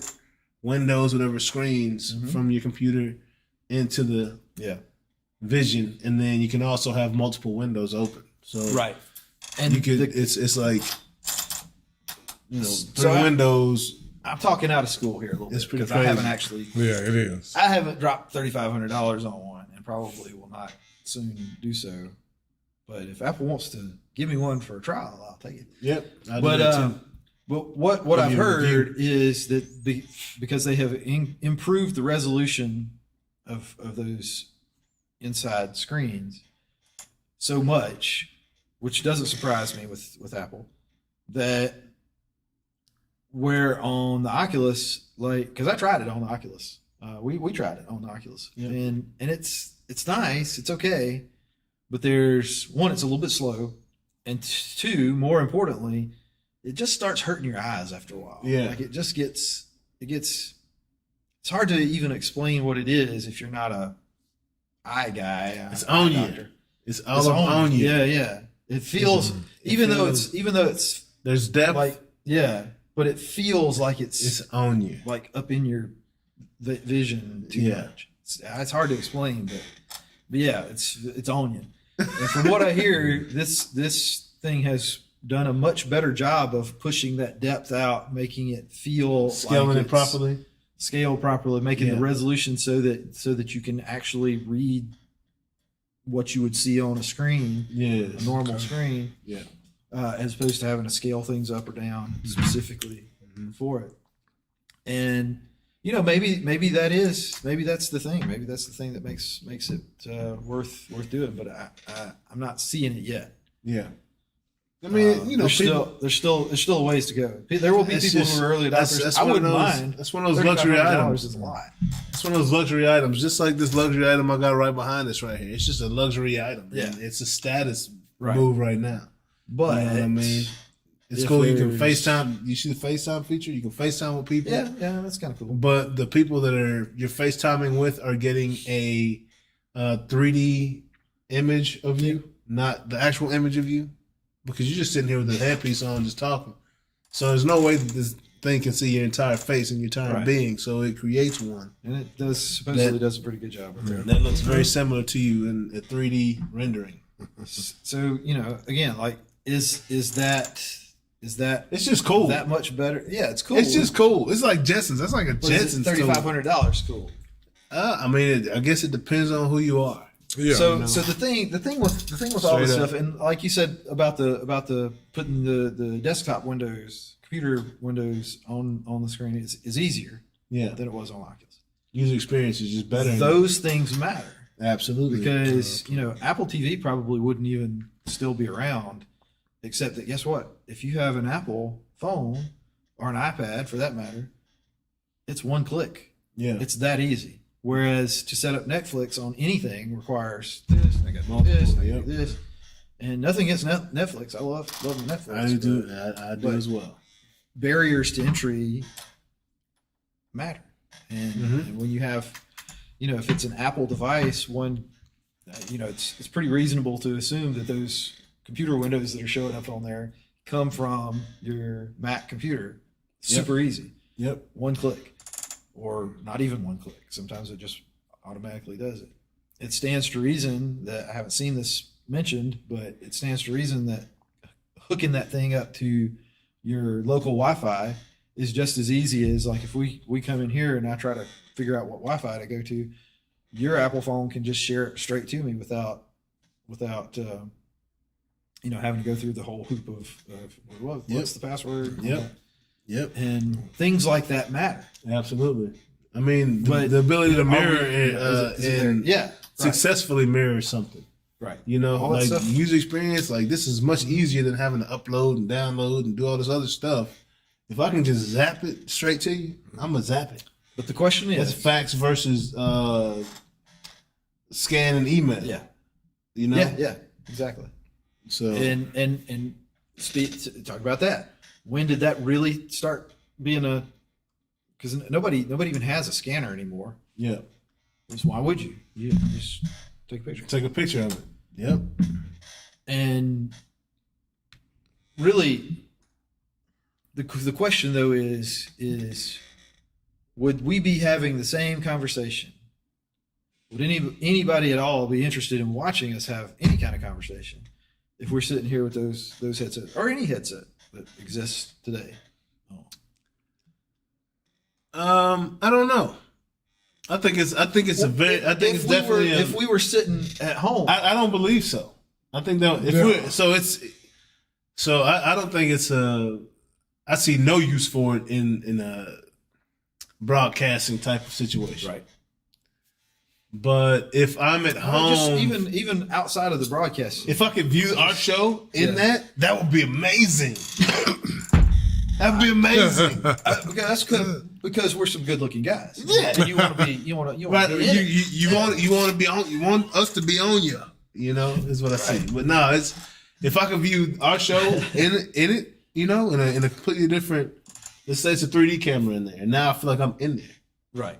[SPEAKER 2] windows, whatever screens from your computer into the
[SPEAKER 4] Yeah.
[SPEAKER 2] vision, and then you can also have multiple windows open. So
[SPEAKER 4] Right. And
[SPEAKER 2] you could it's like, you know,
[SPEAKER 4] So
[SPEAKER 2] three
[SPEAKER 4] I-
[SPEAKER 2] windows.
[SPEAKER 4] I'm talking out of school here a little
[SPEAKER 2] It's
[SPEAKER 4] bit
[SPEAKER 2] pretty
[SPEAKER 4] because I haven't
[SPEAKER 2] crazy.
[SPEAKER 4] actually.
[SPEAKER 3] Yeah, it is.
[SPEAKER 4] I haven't dropped $3,500 on one, and probably will not soon do so. But if Apple wants to give me one for a trial, I'll take it.
[SPEAKER 2] Yep. I do
[SPEAKER 4] But
[SPEAKER 2] that too.
[SPEAKER 4] but what
[SPEAKER 2] Give
[SPEAKER 4] I've
[SPEAKER 2] you a
[SPEAKER 4] heard is that because they have improved the resolution of those inside screens so much, which doesn't surprise me with Apple, that where on the Oculus, like, because I tried it on the Oculus, we tried it on the Oculus,
[SPEAKER 2] Yeah.
[SPEAKER 4] and it's nice, it's okay, but there's one, it's a little bit slow, and two, more importantly, it just starts hurting your eyes after a while.
[SPEAKER 2] Yeah.
[SPEAKER 4] Like it's hard to even explain what it is if you're not a eye guy.
[SPEAKER 2] It's
[SPEAKER 4] eye
[SPEAKER 2] on you.
[SPEAKER 4] doctor.
[SPEAKER 2] It's all on you.
[SPEAKER 4] Yeah, yeah. It feels, even though it's
[SPEAKER 2] There's depth.
[SPEAKER 4] like, yeah, but it feels like
[SPEAKER 2] it's on you.
[SPEAKER 4] like up in your vision too
[SPEAKER 2] Yeah.
[SPEAKER 4] much. It's hard to explain, but yeah, it's onion. And from what I hear, this thing has done a much better job of pushing that depth out, making it feel
[SPEAKER 2] Scaling
[SPEAKER 4] like
[SPEAKER 2] it properly.
[SPEAKER 4] scaled properly, making
[SPEAKER 2] Yeah.
[SPEAKER 4] the resolution so that you can actually read what you would see on a screen,
[SPEAKER 2] Yeah.
[SPEAKER 4] a normal screen,
[SPEAKER 2] Yeah.
[SPEAKER 4] as opposed to having to scale things up or down specifically for it. And maybe that's the thing. Maybe that's the thing that makes it worth doing. But I'm not seeing it yet.
[SPEAKER 2] Yeah. I mean,
[SPEAKER 4] there's still a ways to go. There will be
[SPEAKER 2] It's
[SPEAKER 4] people
[SPEAKER 2] just-
[SPEAKER 4] who are early adopters.
[SPEAKER 2] that's
[SPEAKER 4] I
[SPEAKER 2] one of
[SPEAKER 4] wouldn't
[SPEAKER 2] those-
[SPEAKER 4] mind.
[SPEAKER 2] that's one of those luxury
[SPEAKER 4] $3,500
[SPEAKER 2] items.
[SPEAKER 4] is a lot.
[SPEAKER 2] It's one of those luxury items, just like this luxury item I got right behind us right here. It's just a luxury item.
[SPEAKER 4] Yeah.
[SPEAKER 2] And it's a status
[SPEAKER 4] Right.
[SPEAKER 2] move right now.
[SPEAKER 4] But
[SPEAKER 2] You know what I mean? It's
[SPEAKER 4] if
[SPEAKER 2] cool. You can
[SPEAKER 4] there's-
[SPEAKER 2] FaceTime. You see the FaceTime feature? You can FaceTime with people.
[SPEAKER 4] yeah, that's kind of cool.
[SPEAKER 2] But the people that you're FaceTiming with are getting a 3D image of you, not the actual image of you, because you're just sitting here with the headpiece on, just talking. So there's no way that this thing can see your entire face and your entire
[SPEAKER 4] Right.
[SPEAKER 2] being. So it creates one
[SPEAKER 4] And it supposedly does a pretty good job with that.
[SPEAKER 2] that looks very similar to you in a 3D rendering.
[SPEAKER 4] So again, like is that
[SPEAKER 2] It's just cool.
[SPEAKER 4] that much better? Yeah, it's cool.
[SPEAKER 2] It's just cool. It's like Jetsons. That's like a Jetsons.
[SPEAKER 4] $3,500 cool.
[SPEAKER 2] I mean, I guess it depends on who you are.
[SPEAKER 3] Yeah.
[SPEAKER 4] So the thing with all this
[SPEAKER 2] Straight up.
[SPEAKER 4] stuff, and like you said about the putting the desktop windows, computer windows on the screen is easier
[SPEAKER 2] Yeah.
[SPEAKER 4] than it was on Oculus.
[SPEAKER 2] User experience is just better.
[SPEAKER 4] Those things matter
[SPEAKER 2] Absolutely.
[SPEAKER 4] because Apple TV probably wouldn't even still be around, except that guess what? If you have an Apple phone or an iPad for that matter, it's one click.
[SPEAKER 2] Yeah.
[SPEAKER 4] It's that easy. Whereas to set up Netflix on anything requires this, and I got
[SPEAKER 2] Multiple,
[SPEAKER 4] this, and I got
[SPEAKER 2] yep.
[SPEAKER 4] this, and nothing against Netflix. I love Netflix.
[SPEAKER 2] I do.
[SPEAKER 4] but
[SPEAKER 2] I do
[SPEAKER 4] but-
[SPEAKER 2] as well.
[SPEAKER 4] Barriers to entry matter, and,
[SPEAKER 2] Mm-hmm.
[SPEAKER 4] and when you have, if it's an Apple device, it's pretty reasonable to assume that those computer windows that are showing up on there come from your Mac computer. Super easy.
[SPEAKER 2] Yep.
[SPEAKER 4] One click, or not even one click. Sometimes it just automatically does it. It stands to reason that I haven't seen this mentioned, but it stands to reason that hooking that thing up to your local Wi-Fi is just as easy as like if we come in here and I try to figure out what Wi-Fi to go to, your Apple phone can just share it straight to me without having to go through the whole hoop of what's the password.
[SPEAKER 2] Yep.
[SPEAKER 4] And things like that matter.
[SPEAKER 2] Absolutely. I mean,
[SPEAKER 4] But
[SPEAKER 2] the ability to mirror
[SPEAKER 4] Is it there?
[SPEAKER 2] and
[SPEAKER 4] Yeah,
[SPEAKER 2] successfully mirror something.
[SPEAKER 4] right.
[SPEAKER 2] Like
[SPEAKER 4] All that stuff.
[SPEAKER 2] user experience, like this is much easier than having to upload and download and do all this other stuff. If I can just zap it straight to you, I'm gonna zap it.
[SPEAKER 4] But the question
[SPEAKER 2] That's
[SPEAKER 4] is,
[SPEAKER 2] fax versus scan and email.
[SPEAKER 4] yeah, yeah, exactly.
[SPEAKER 2] So
[SPEAKER 4] And talk about that. When did that really start being because nobody even has a scanner anymore.
[SPEAKER 2] yeah,
[SPEAKER 4] So why would you? You just take a picture.
[SPEAKER 2] take a picture of it. Yep.
[SPEAKER 4] And really, the question though is would we be having the same conversation? Would anybody at all be interested in watching us have any kind of conversation if we're sitting here with those headsets or any headset that exists today?
[SPEAKER 2] I don't know. I think it's definitely.
[SPEAKER 4] If we were sitting at home,
[SPEAKER 2] I don't believe so. I think that if
[SPEAKER 3] Yeah.
[SPEAKER 2] we're so I don't think it's I see no use for it in a broadcasting type of situation.
[SPEAKER 4] right?
[SPEAKER 2] But if I'm at home,
[SPEAKER 4] Just even outside of the broadcast,
[SPEAKER 2] if I could view our show in that would be amazing. That'd be amazing.
[SPEAKER 4] that's good because we're some good-looking guys.
[SPEAKER 2] Yeah.
[SPEAKER 4] and you want to be you want to
[SPEAKER 2] Right,
[SPEAKER 4] be in it.
[SPEAKER 2] you want to be on. You want us to be on you. Is what I see. But no, it's if I could view our show in it, in a completely different. Let's say it's a 3D camera in there, and now I feel like I'm in there.
[SPEAKER 4] Right.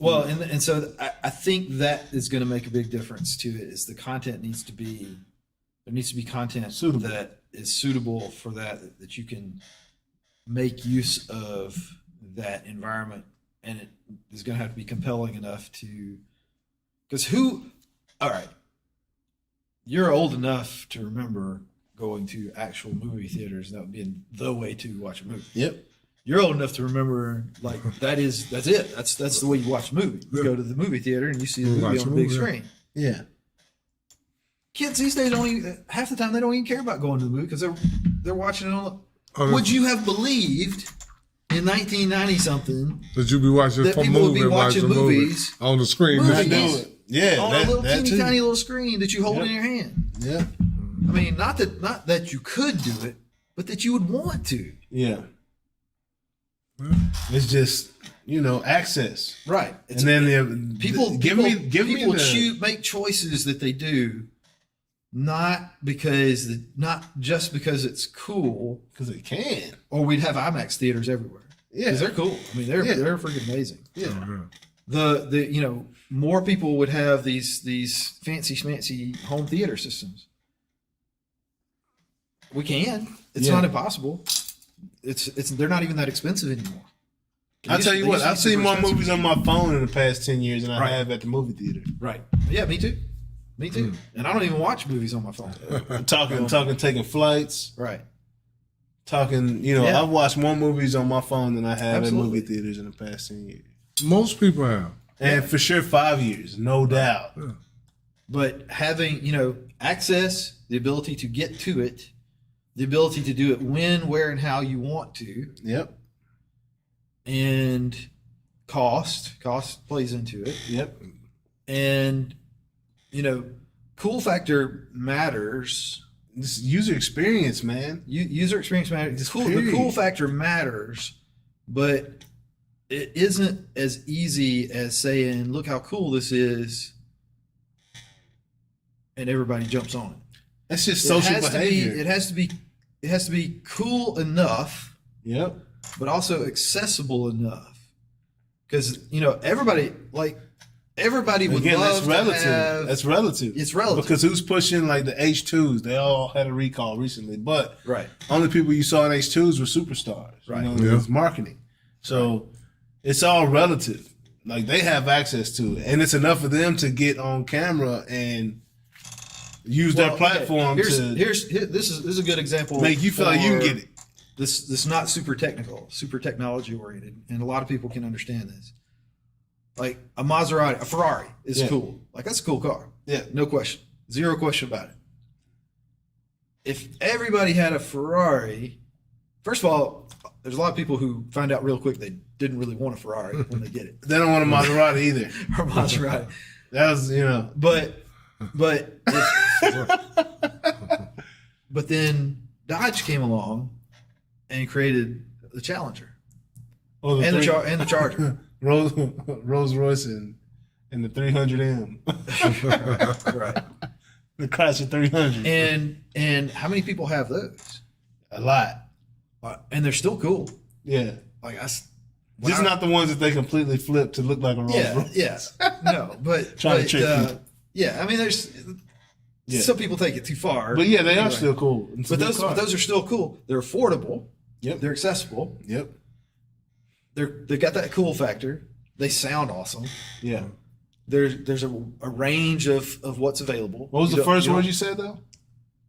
[SPEAKER 4] Well, and so I think that is going to make a big difference to it. Is the content needs to be content
[SPEAKER 2] Suitable.
[SPEAKER 4] that is suitable for that you can make use of that environment and it is going to have to be compelling enough to. Because all right, you're old enough to remember going to actual movie theaters. That would be the way to watch a movie.
[SPEAKER 2] Yep.
[SPEAKER 4] You're old enough to remember, like, that's it. That's the way you watch a movie. You go to the movie theater and you see the movie on the big screen.
[SPEAKER 2] Yeah.
[SPEAKER 4] Kids these days half the time they don't even care about going to the movie because they're watching it on. Would you have believed in 1990 something
[SPEAKER 3] that you be watching
[SPEAKER 4] that
[SPEAKER 3] a
[SPEAKER 4] people would
[SPEAKER 3] movie
[SPEAKER 4] be
[SPEAKER 3] and watching
[SPEAKER 4] watching movies
[SPEAKER 3] on the screen?
[SPEAKER 4] movies
[SPEAKER 2] Yeah,
[SPEAKER 4] on a little teeny tiny little screen that you hold in your hand?
[SPEAKER 2] Yeah.
[SPEAKER 4] I mean, not that you could do it, but that you would want to.
[SPEAKER 2] Yeah. It's just access,
[SPEAKER 4] Right.
[SPEAKER 2] and then
[SPEAKER 4] People make choices that they do not just because it's cool,
[SPEAKER 2] because it can.
[SPEAKER 4] or we'd have IMAX theaters everywhere.
[SPEAKER 2] Yeah,
[SPEAKER 4] because they're cool. I mean, they're freaking amazing.
[SPEAKER 2] Yeah.
[SPEAKER 4] The more people would have these fancy schmancy home theater systems. We can. It's not impossible. They're not even that expensive anymore.
[SPEAKER 2] I'll tell you what, I've seen more movies on my phone in the past 10 years than I
[SPEAKER 4] Right.
[SPEAKER 2] have at the movie theater.
[SPEAKER 4] Right. Yeah, me too. Me too. And I don't even watch movies on my phone.
[SPEAKER 2] I'm talking taking flights,
[SPEAKER 4] Right.
[SPEAKER 2] talking,
[SPEAKER 4] Yeah.
[SPEAKER 2] I've watched more movies on my phone than I have
[SPEAKER 4] Absolutely.
[SPEAKER 2] in movie theaters in the past 10 years.
[SPEAKER 3] Most people have.
[SPEAKER 2] And for sure 5 years, no doubt.
[SPEAKER 3] Yeah.
[SPEAKER 4] But having, access, the ability to get to it, the ability to do it when, where, and how you want to,
[SPEAKER 2] Yep.
[SPEAKER 4] and cost plays into it.
[SPEAKER 2] Yep.
[SPEAKER 4] And, cool factor matters.
[SPEAKER 2] This user experience, man.
[SPEAKER 4] User experience matters. The
[SPEAKER 2] Period.
[SPEAKER 4] cool factor matters, but it isn't as easy as saying, look how cool this is, and everybody jumps on it.
[SPEAKER 2] That's just social behavior.
[SPEAKER 4] It has to be cool enough,
[SPEAKER 2] Yep.
[SPEAKER 4] but also accessible enough. Because everybody would
[SPEAKER 2] Again,
[SPEAKER 4] love
[SPEAKER 2] that's relative.
[SPEAKER 4] to have.
[SPEAKER 2] That's relative.
[SPEAKER 4] It's relative.
[SPEAKER 2] Because who's pushing like the H2s? They all had a recall recently, but
[SPEAKER 4] Right.
[SPEAKER 2] only people you saw in H2s were superstars.
[SPEAKER 4] Right.
[SPEAKER 2] It was marketing. So it's all relative. Like they have access to it, and it's enough for them to get on camera and use their platform
[SPEAKER 4] This
[SPEAKER 2] to
[SPEAKER 4] is a good example.
[SPEAKER 2] make you feel like you can
[SPEAKER 4] for
[SPEAKER 2] get it.
[SPEAKER 4] This is not super technical, super technology oriented, and a lot of people can understand this. Like a Maserati, a Ferrari is
[SPEAKER 2] Yeah.
[SPEAKER 4] cool. Like that's a cool car.
[SPEAKER 2] Yeah.
[SPEAKER 4] No question. Zero question about it. If everybody had a Ferrari, first of all, there's a lot of people who find out real quick they didn't really want a Ferrari when they get it.
[SPEAKER 2] They don't want a Maserati either.
[SPEAKER 4] Or Maserati.
[SPEAKER 2] That was
[SPEAKER 4] But then Dodge came along and created the Challenger
[SPEAKER 2] oh,
[SPEAKER 4] and the Charger.
[SPEAKER 2] Rolls Royce and the 300M,
[SPEAKER 4] Right.
[SPEAKER 2] the Chrysler 300,
[SPEAKER 4] And how many people have those?
[SPEAKER 2] a lot.
[SPEAKER 4] And they're still cool.
[SPEAKER 2] Yeah.
[SPEAKER 4] Like
[SPEAKER 2] Just not the ones that they completely flip to look like a Rolls Royce.
[SPEAKER 4] Yeah. No, but
[SPEAKER 2] Trying to trick you.
[SPEAKER 4] yeah, I mean, there's some people take it too far.
[SPEAKER 2] But yeah, they are
[SPEAKER 4] Anyway.
[SPEAKER 2] still cool. It's a
[SPEAKER 4] But
[SPEAKER 2] good car.
[SPEAKER 4] those are still cool. They're affordable.
[SPEAKER 2] Yep.
[SPEAKER 4] They're accessible.
[SPEAKER 2] Yep.
[SPEAKER 4] They got that cool factor. They sound awesome.
[SPEAKER 2] Yeah.
[SPEAKER 4] There's a range of what's available.
[SPEAKER 2] What was the first word you said though?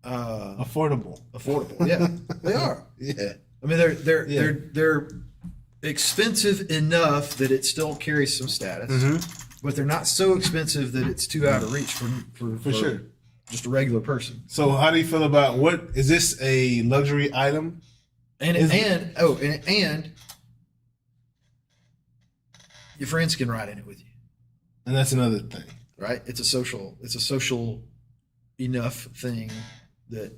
[SPEAKER 4] Uh,
[SPEAKER 2] Affordable.
[SPEAKER 4] affordable. Yeah, they are.
[SPEAKER 2] Yeah.
[SPEAKER 4] I mean, they're expensive enough that it still carries some status, but they're not so expensive that it's too out of reach for
[SPEAKER 2] sure.
[SPEAKER 4] just a regular person.
[SPEAKER 2] So how do you feel about is this a luxury item?
[SPEAKER 4] And your friends can ride in it with you,
[SPEAKER 2] And that's another thing.
[SPEAKER 4] right? It's a social enough thing that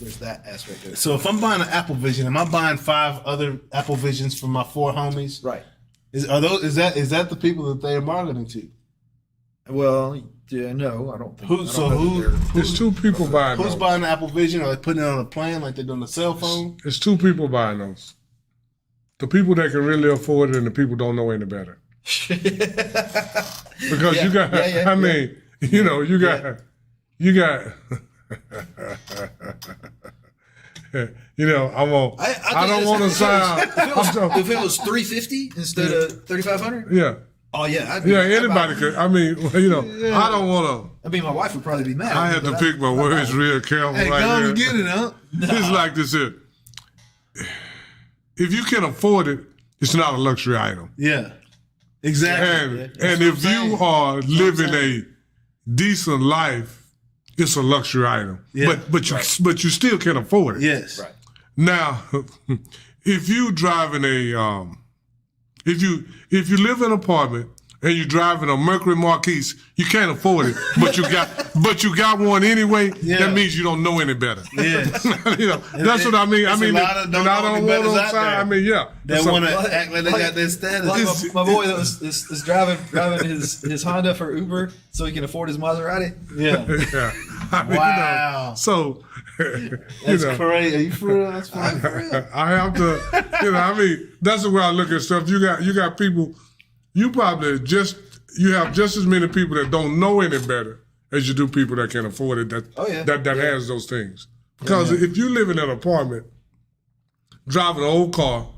[SPEAKER 4] there's that aspect of it.
[SPEAKER 2] So if I'm buying an Apple Vision, am I buying 5 other Apple Visions for my 4 homies?
[SPEAKER 4] Right.
[SPEAKER 2] Is that the people that they're marketing to?
[SPEAKER 4] Well, yeah, no, I don't think.
[SPEAKER 3] It's two people buying
[SPEAKER 2] Who's
[SPEAKER 3] those.
[SPEAKER 2] buying an Apple Vision? Are they putting it on a plan like they're doing a cell phone?
[SPEAKER 3] It's two people buying those. The people that can really afford it and the people don't know any better. Because you got, you know, I don't want to sound.
[SPEAKER 4] If it was $350 instead of $3,500,
[SPEAKER 3] Yeah.
[SPEAKER 4] oh yeah,
[SPEAKER 3] Anybody could. I mean, you know, I don't want to.
[SPEAKER 4] I mean, my wife would probably be mad.
[SPEAKER 3] I had to pick my words real careful.
[SPEAKER 2] Hey,
[SPEAKER 3] right
[SPEAKER 2] go
[SPEAKER 3] there.
[SPEAKER 2] and get it, huh?
[SPEAKER 3] It's like this here. If you can afford it, it's not a luxury item.
[SPEAKER 2] Yeah. Exactly.
[SPEAKER 3] And if you are living a decent life, it's a luxury item.
[SPEAKER 2] Yeah.
[SPEAKER 3] But you still can afford it.
[SPEAKER 2] Yes.
[SPEAKER 4] Right.
[SPEAKER 3] Now, if you driving a if you live in an apartment and you're driving a Mercury Marquise, you can't afford it, but you got one anyway.
[SPEAKER 2] Yeah.
[SPEAKER 3] That means you don't know any better.
[SPEAKER 2] Yes.
[SPEAKER 3] You know, that's what I mean. I mean,
[SPEAKER 2] a lot of
[SPEAKER 3] and I don't want
[SPEAKER 2] betters
[SPEAKER 3] to
[SPEAKER 2] out
[SPEAKER 3] sign.
[SPEAKER 2] there.
[SPEAKER 3] I mean, yeah.
[SPEAKER 2] They
[SPEAKER 3] So-
[SPEAKER 2] want to act like they got their status.
[SPEAKER 4] Like my boy that was driving his Honda for Uber so he can afford his Maserati.
[SPEAKER 2] Yeah.
[SPEAKER 3] Yeah. I mean,
[SPEAKER 2] Wow.
[SPEAKER 3] You know, so
[SPEAKER 2] That's
[SPEAKER 3] you know,
[SPEAKER 2] crazy. Are you for real? That's funny.
[SPEAKER 3] I have to, you know, I mean, that's the way I look at stuff. You got people, you have just as many people that don't know any better as you do people that can afford it, that has those things. Because if you live in an apartment, driving an old car,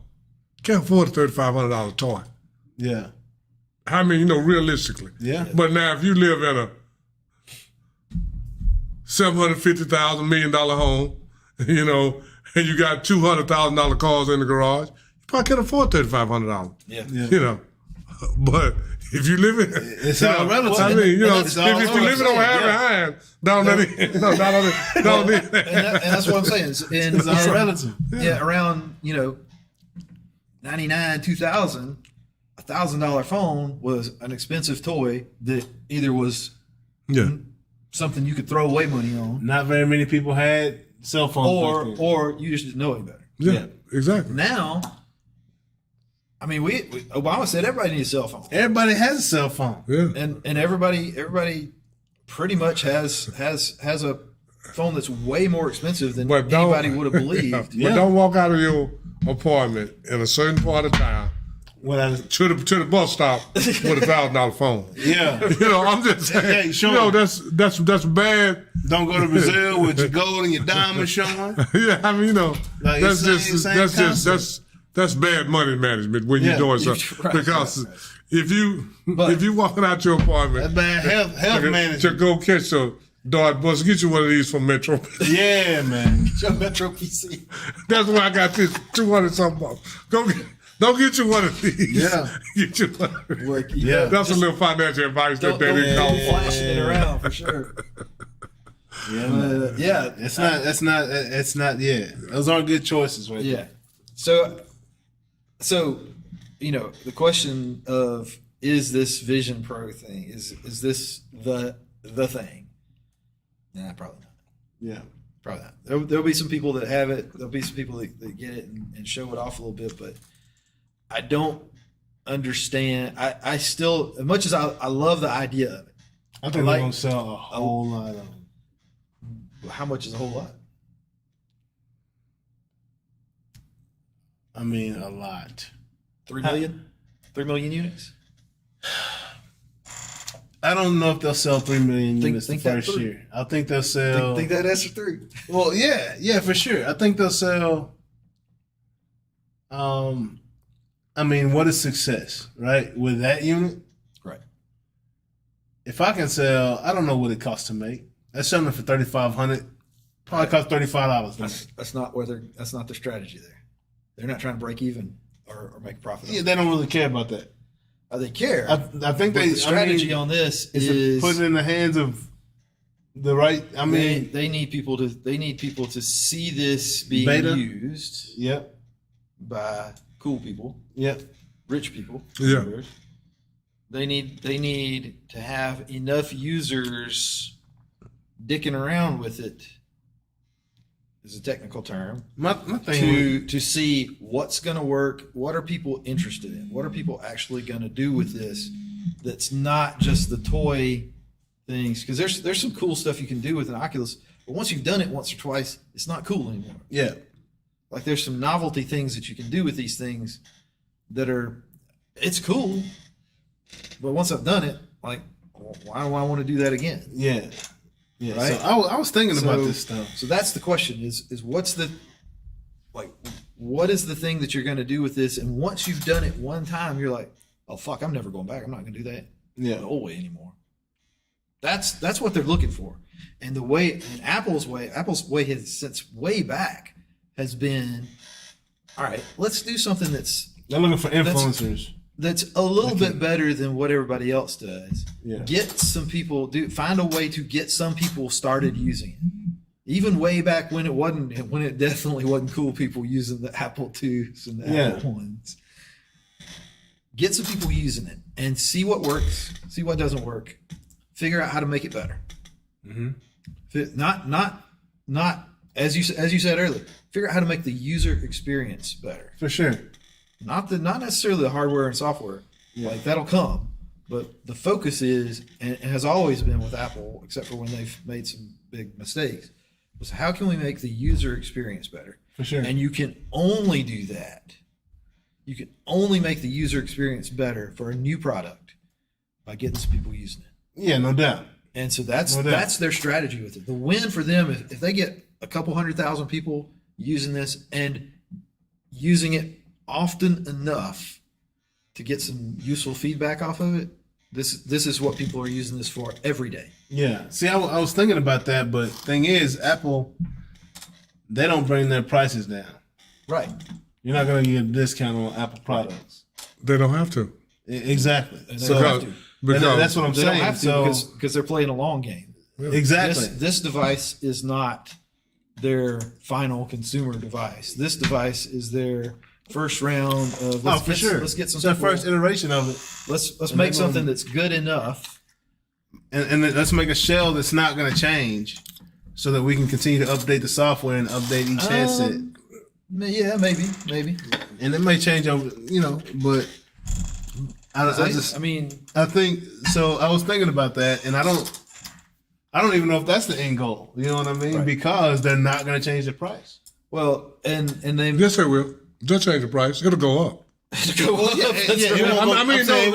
[SPEAKER 3] you can't afford a $3,500 toy.
[SPEAKER 2] Yeah.
[SPEAKER 3] I mean, you know, realistically.
[SPEAKER 2] Yeah.
[SPEAKER 3] But now if you live in a $750,000 $1 million home, you know, and you got $200,000 cars in the garage, you probably can't afford $3,500.
[SPEAKER 4] Yeah.
[SPEAKER 3] You know, but if you live in,
[SPEAKER 2] It's all relative.
[SPEAKER 3] I mean, you know,
[SPEAKER 2] It's
[SPEAKER 3] if
[SPEAKER 2] all
[SPEAKER 3] you live in on Harry Hines, down there,
[SPEAKER 4] And that's what I'm saying.
[SPEAKER 2] It's all relative.
[SPEAKER 4] Yeah, around 99, 2000, $1,000 phone was an expensive toy that either was
[SPEAKER 3] yeah,
[SPEAKER 4] something you could throw away money on,
[SPEAKER 2] Not very many people had cell phones.
[SPEAKER 4] or you just didn't know any better.
[SPEAKER 3] yeah, exactly.
[SPEAKER 4] Now, I mean, we Obama said everybody needs a cell phone,
[SPEAKER 2] Everybody has a cell phone.
[SPEAKER 3] Yeah,
[SPEAKER 4] and everybody pretty much has a phone that's way more expensive than
[SPEAKER 3] But don't-
[SPEAKER 4] anybody would have believed.
[SPEAKER 3] but don't walk out of your apartment in a certain part of town to the bus stop with $1,000 phone.
[SPEAKER 2] Yeah.
[SPEAKER 3] You know, I'm just saying.
[SPEAKER 2] Hey, Sean.
[SPEAKER 3] You know, that's bad.
[SPEAKER 2] Don't go to Brazil with your gold and your diamonds showing.
[SPEAKER 3] Yeah, I mean, you know,
[SPEAKER 2] Like,
[SPEAKER 3] that's
[SPEAKER 2] it's same concept.
[SPEAKER 3] that's bad money management when you're
[SPEAKER 2] Yeah,
[SPEAKER 3] doing something.
[SPEAKER 4] right,
[SPEAKER 3] Because
[SPEAKER 4] right.
[SPEAKER 3] if you walking out your apartment,
[SPEAKER 2] That's bad health
[SPEAKER 3] to
[SPEAKER 2] management.
[SPEAKER 3] go catch a dart bus, get you one of these from Metro.
[SPEAKER 2] Yeah, man.
[SPEAKER 4] Joe Metro PC.
[SPEAKER 3] That's why I got this 200 something. Don't get you one of these.
[SPEAKER 2] Yeah.
[SPEAKER 3] Get you one of these.
[SPEAKER 4] Look,
[SPEAKER 2] Yeah.
[SPEAKER 3] That's a little financial advice that
[SPEAKER 4] don't
[SPEAKER 3] they call for.
[SPEAKER 4] flashing it around for sure.
[SPEAKER 2] Yeah, man.
[SPEAKER 4] Yeah,
[SPEAKER 2] It's not. Yeah, those aren't good choices, right?
[SPEAKER 4] yeah. So the question of is this Vision Pro thing is this the thing? Nah, probably not.
[SPEAKER 2] Yeah.
[SPEAKER 4] Probably not. There'll be some people that have it. There'll be some people that get it and show it off a little bit, but I don't understand. I still, as much as I love the idea of it,
[SPEAKER 2] I think
[SPEAKER 4] like-
[SPEAKER 2] they're gonna sell a whole lot of them.
[SPEAKER 4] how much is a whole lot?
[SPEAKER 2] I mean, a lot.
[SPEAKER 4] 3 million? 3 million units?
[SPEAKER 2] I don't know if they'll sell 3 million units
[SPEAKER 4] think
[SPEAKER 2] the
[SPEAKER 4] that
[SPEAKER 2] first
[SPEAKER 4] through.
[SPEAKER 2] year. I think they'll sell.
[SPEAKER 4] Think that answer through.
[SPEAKER 2] Well, yeah, for sure. I think they'll sell. I mean, what is success, right? With that unit,
[SPEAKER 4] Right.
[SPEAKER 2] if I can sell, I don't know what it costs to make. That's something for $3,500. Probably costs $35 to make.
[SPEAKER 4] That's not their strategy there. They're not trying to break even or make a profit.
[SPEAKER 2] Yeah, they don't really care about that.
[SPEAKER 4] They care.
[SPEAKER 2] I think
[SPEAKER 4] But
[SPEAKER 2] they
[SPEAKER 4] the strategy
[SPEAKER 2] I mean,
[SPEAKER 4] on this
[SPEAKER 2] is
[SPEAKER 4] is
[SPEAKER 2] put it in the hands of the right. I mean,
[SPEAKER 4] they need people to see this being
[SPEAKER 2] Beta.
[SPEAKER 4] used
[SPEAKER 2] yep,
[SPEAKER 4] by cool people,
[SPEAKER 2] yep.
[SPEAKER 4] rich people.
[SPEAKER 3] Yeah.
[SPEAKER 4] They need to have enough users dicking around with it, is a technical term,
[SPEAKER 2] My thing.
[SPEAKER 4] to see what's going to work, what are people interested in, what are people actually going to do with this that's not just the toy things, because there's some cool stuff you can do with an Oculus, but once you've done it once or twice, it's not cool anymore.
[SPEAKER 2] Yeah,
[SPEAKER 4] Like there's some novelty things that you can do with these things that it's cool, but once I've done it, like, why do I want to do that again?
[SPEAKER 2] yeah, yeah.
[SPEAKER 4] Right?
[SPEAKER 2] So I was thinking about this stuff.
[SPEAKER 4] So that's the question: is what's the like, what is the thing that you're going to do with this? And once you've done it one time, you're like, oh fuck, I'm never going back. I'm not going to do that the old way anymore. That's what they're looking for. And the way, and Apple's way has since way back has been, all right, let's do something
[SPEAKER 2] they're looking for influencers.
[SPEAKER 4] That's a little bit better than what everybody else does.
[SPEAKER 2] Yeah.
[SPEAKER 4] Get some people, find a way to get some people started using it. Even way back when it definitely wasn't cool, people using the Apple IIs and the Apple ones. Get some people using it and see what works, see what doesn't work. Figure out how to make it better. Not as you said earlier. Figure out how to make the user experience better.
[SPEAKER 2] For sure.
[SPEAKER 4] Not necessarily the hardware and software. Like that'll come, but the focus is, and it has always been with Apple, except for when they've made some big mistakes, was how can we make the user experience better?
[SPEAKER 2] For sure.
[SPEAKER 4] And you can only do that. You can only make the user experience better for a new product by getting some people using it.
[SPEAKER 2] Yeah, no doubt.
[SPEAKER 4] And so that's their strategy with it. The win for them, if they get a couple 100,000 people using this and using it often enough to get some useful feedback off of it, this is what people are using this for every day.
[SPEAKER 2] Yeah. See, I was thinking about that, but thing is, Apple, they don't bring their prices down.
[SPEAKER 4] Right.
[SPEAKER 2] You're not going to get a discount on Apple products.
[SPEAKER 3] They don't have to.
[SPEAKER 2] Exactly.
[SPEAKER 4] They
[SPEAKER 2] So
[SPEAKER 4] don't have to.
[SPEAKER 3] Because
[SPEAKER 2] that's what I'm
[SPEAKER 4] They
[SPEAKER 2] saying.
[SPEAKER 4] don't have to because they're playing a long game.
[SPEAKER 2] Exactly.
[SPEAKER 4] This device is not their final consumer device. This device is their first round of let's get some
[SPEAKER 2] it's their
[SPEAKER 4] people,
[SPEAKER 2] first iteration of it.
[SPEAKER 4] Let's make something that's good enough.
[SPEAKER 2] And let's make a shell that's not going to change so that we can continue to update the software and update each headset.
[SPEAKER 4] Yeah, maybe.
[SPEAKER 2] And it may change over, but I think so. I was thinking about that, and I don't even know if that's the end goal. You know what I mean?
[SPEAKER 4] Right.
[SPEAKER 2] Because they're not going to change the price.
[SPEAKER 4] Well, and they
[SPEAKER 3] Yes, they will. They'll change the price. It'll go up.
[SPEAKER 2] It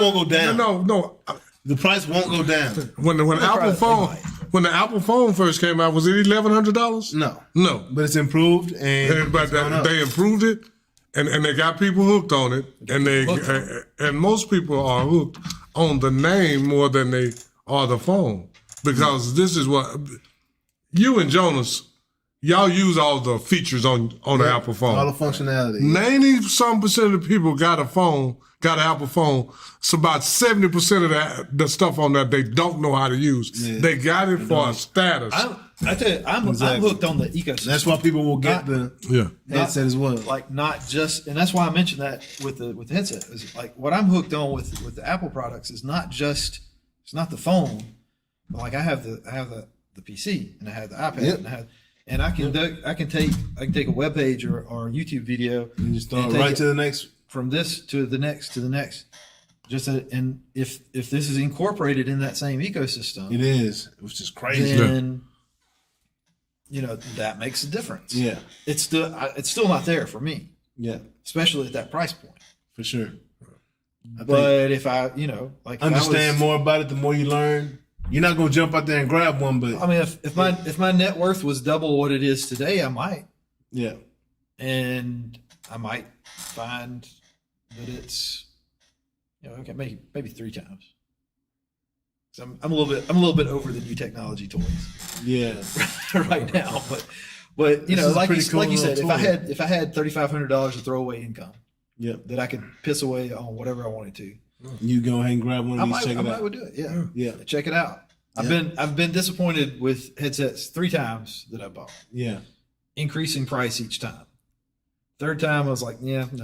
[SPEAKER 2] won't go down.
[SPEAKER 3] No.
[SPEAKER 2] The price won't go down.
[SPEAKER 3] When the Apple phone first came out, was it $1,100? No.
[SPEAKER 2] But it's improved, and
[SPEAKER 3] But they improved it, and they got people hooked on it, and most people are hooked on the name more than they are the phone, because this is what you and Jonas, y'all use all the features on the Apple phone,
[SPEAKER 2] all the functionality.
[SPEAKER 3] 90% of the people got an Apple phone. So about 70% of the stuff on that they don't know how to use. Yeah. They got it for a status.
[SPEAKER 4] I tell you, I'm hooked on the ecosystem.
[SPEAKER 2] That's why people will get the headset as well.
[SPEAKER 4] Like not just, and that's why I mentioned that with the headset. Is like what I'm hooked on with the Apple products is not just, it's not the phone, but like I have the PC and I have the iPad and I can take a web page or a YouTube video
[SPEAKER 2] and just throw it right to the next,
[SPEAKER 4] from this to the next. And if this is incorporated in that same ecosystem,
[SPEAKER 2] it is, which is crazy.
[SPEAKER 4] Then that makes a difference.
[SPEAKER 2] Yeah,
[SPEAKER 4] it's still not there for me.
[SPEAKER 2] Yeah,
[SPEAKER 4] especially at that price point.
[SPEAKER 2] For sure.
[SPEAKER 4] But if I
[SPEAKER 2] understand more about it, the more you learn. You're not gonna jump out there and grab one, but
[SPEAKER 4] I mean, if my net worth was double what it is today, I might.
[SPEAKER 2] Yeah,
[SPEAKER 4] and I might find that it's okay, maybe 3 times. So I'm a little bit over the new technology toys.
[SPEAKER 2] Yeah,
[SPEAKER 4] right now, but like you said,
[SPEAKER 2] tool.
[SPEAKER 4] if I had $3,500 of throwaway income, that I could piss away on whatever I wanted to.
[SPEAKER 2] You go ahead and grab one of these. Check it out.
[SPEAKER 4] I would do it.
[SPEAKER 2] Yeah.
[SPEAKER 4] Check it out. I've been disappointed with headsets 3 times that I bought.
[SPEAKER 2] Yeah,
[SPEAKER 4] increasing price each time. 3rd time I was like, I'm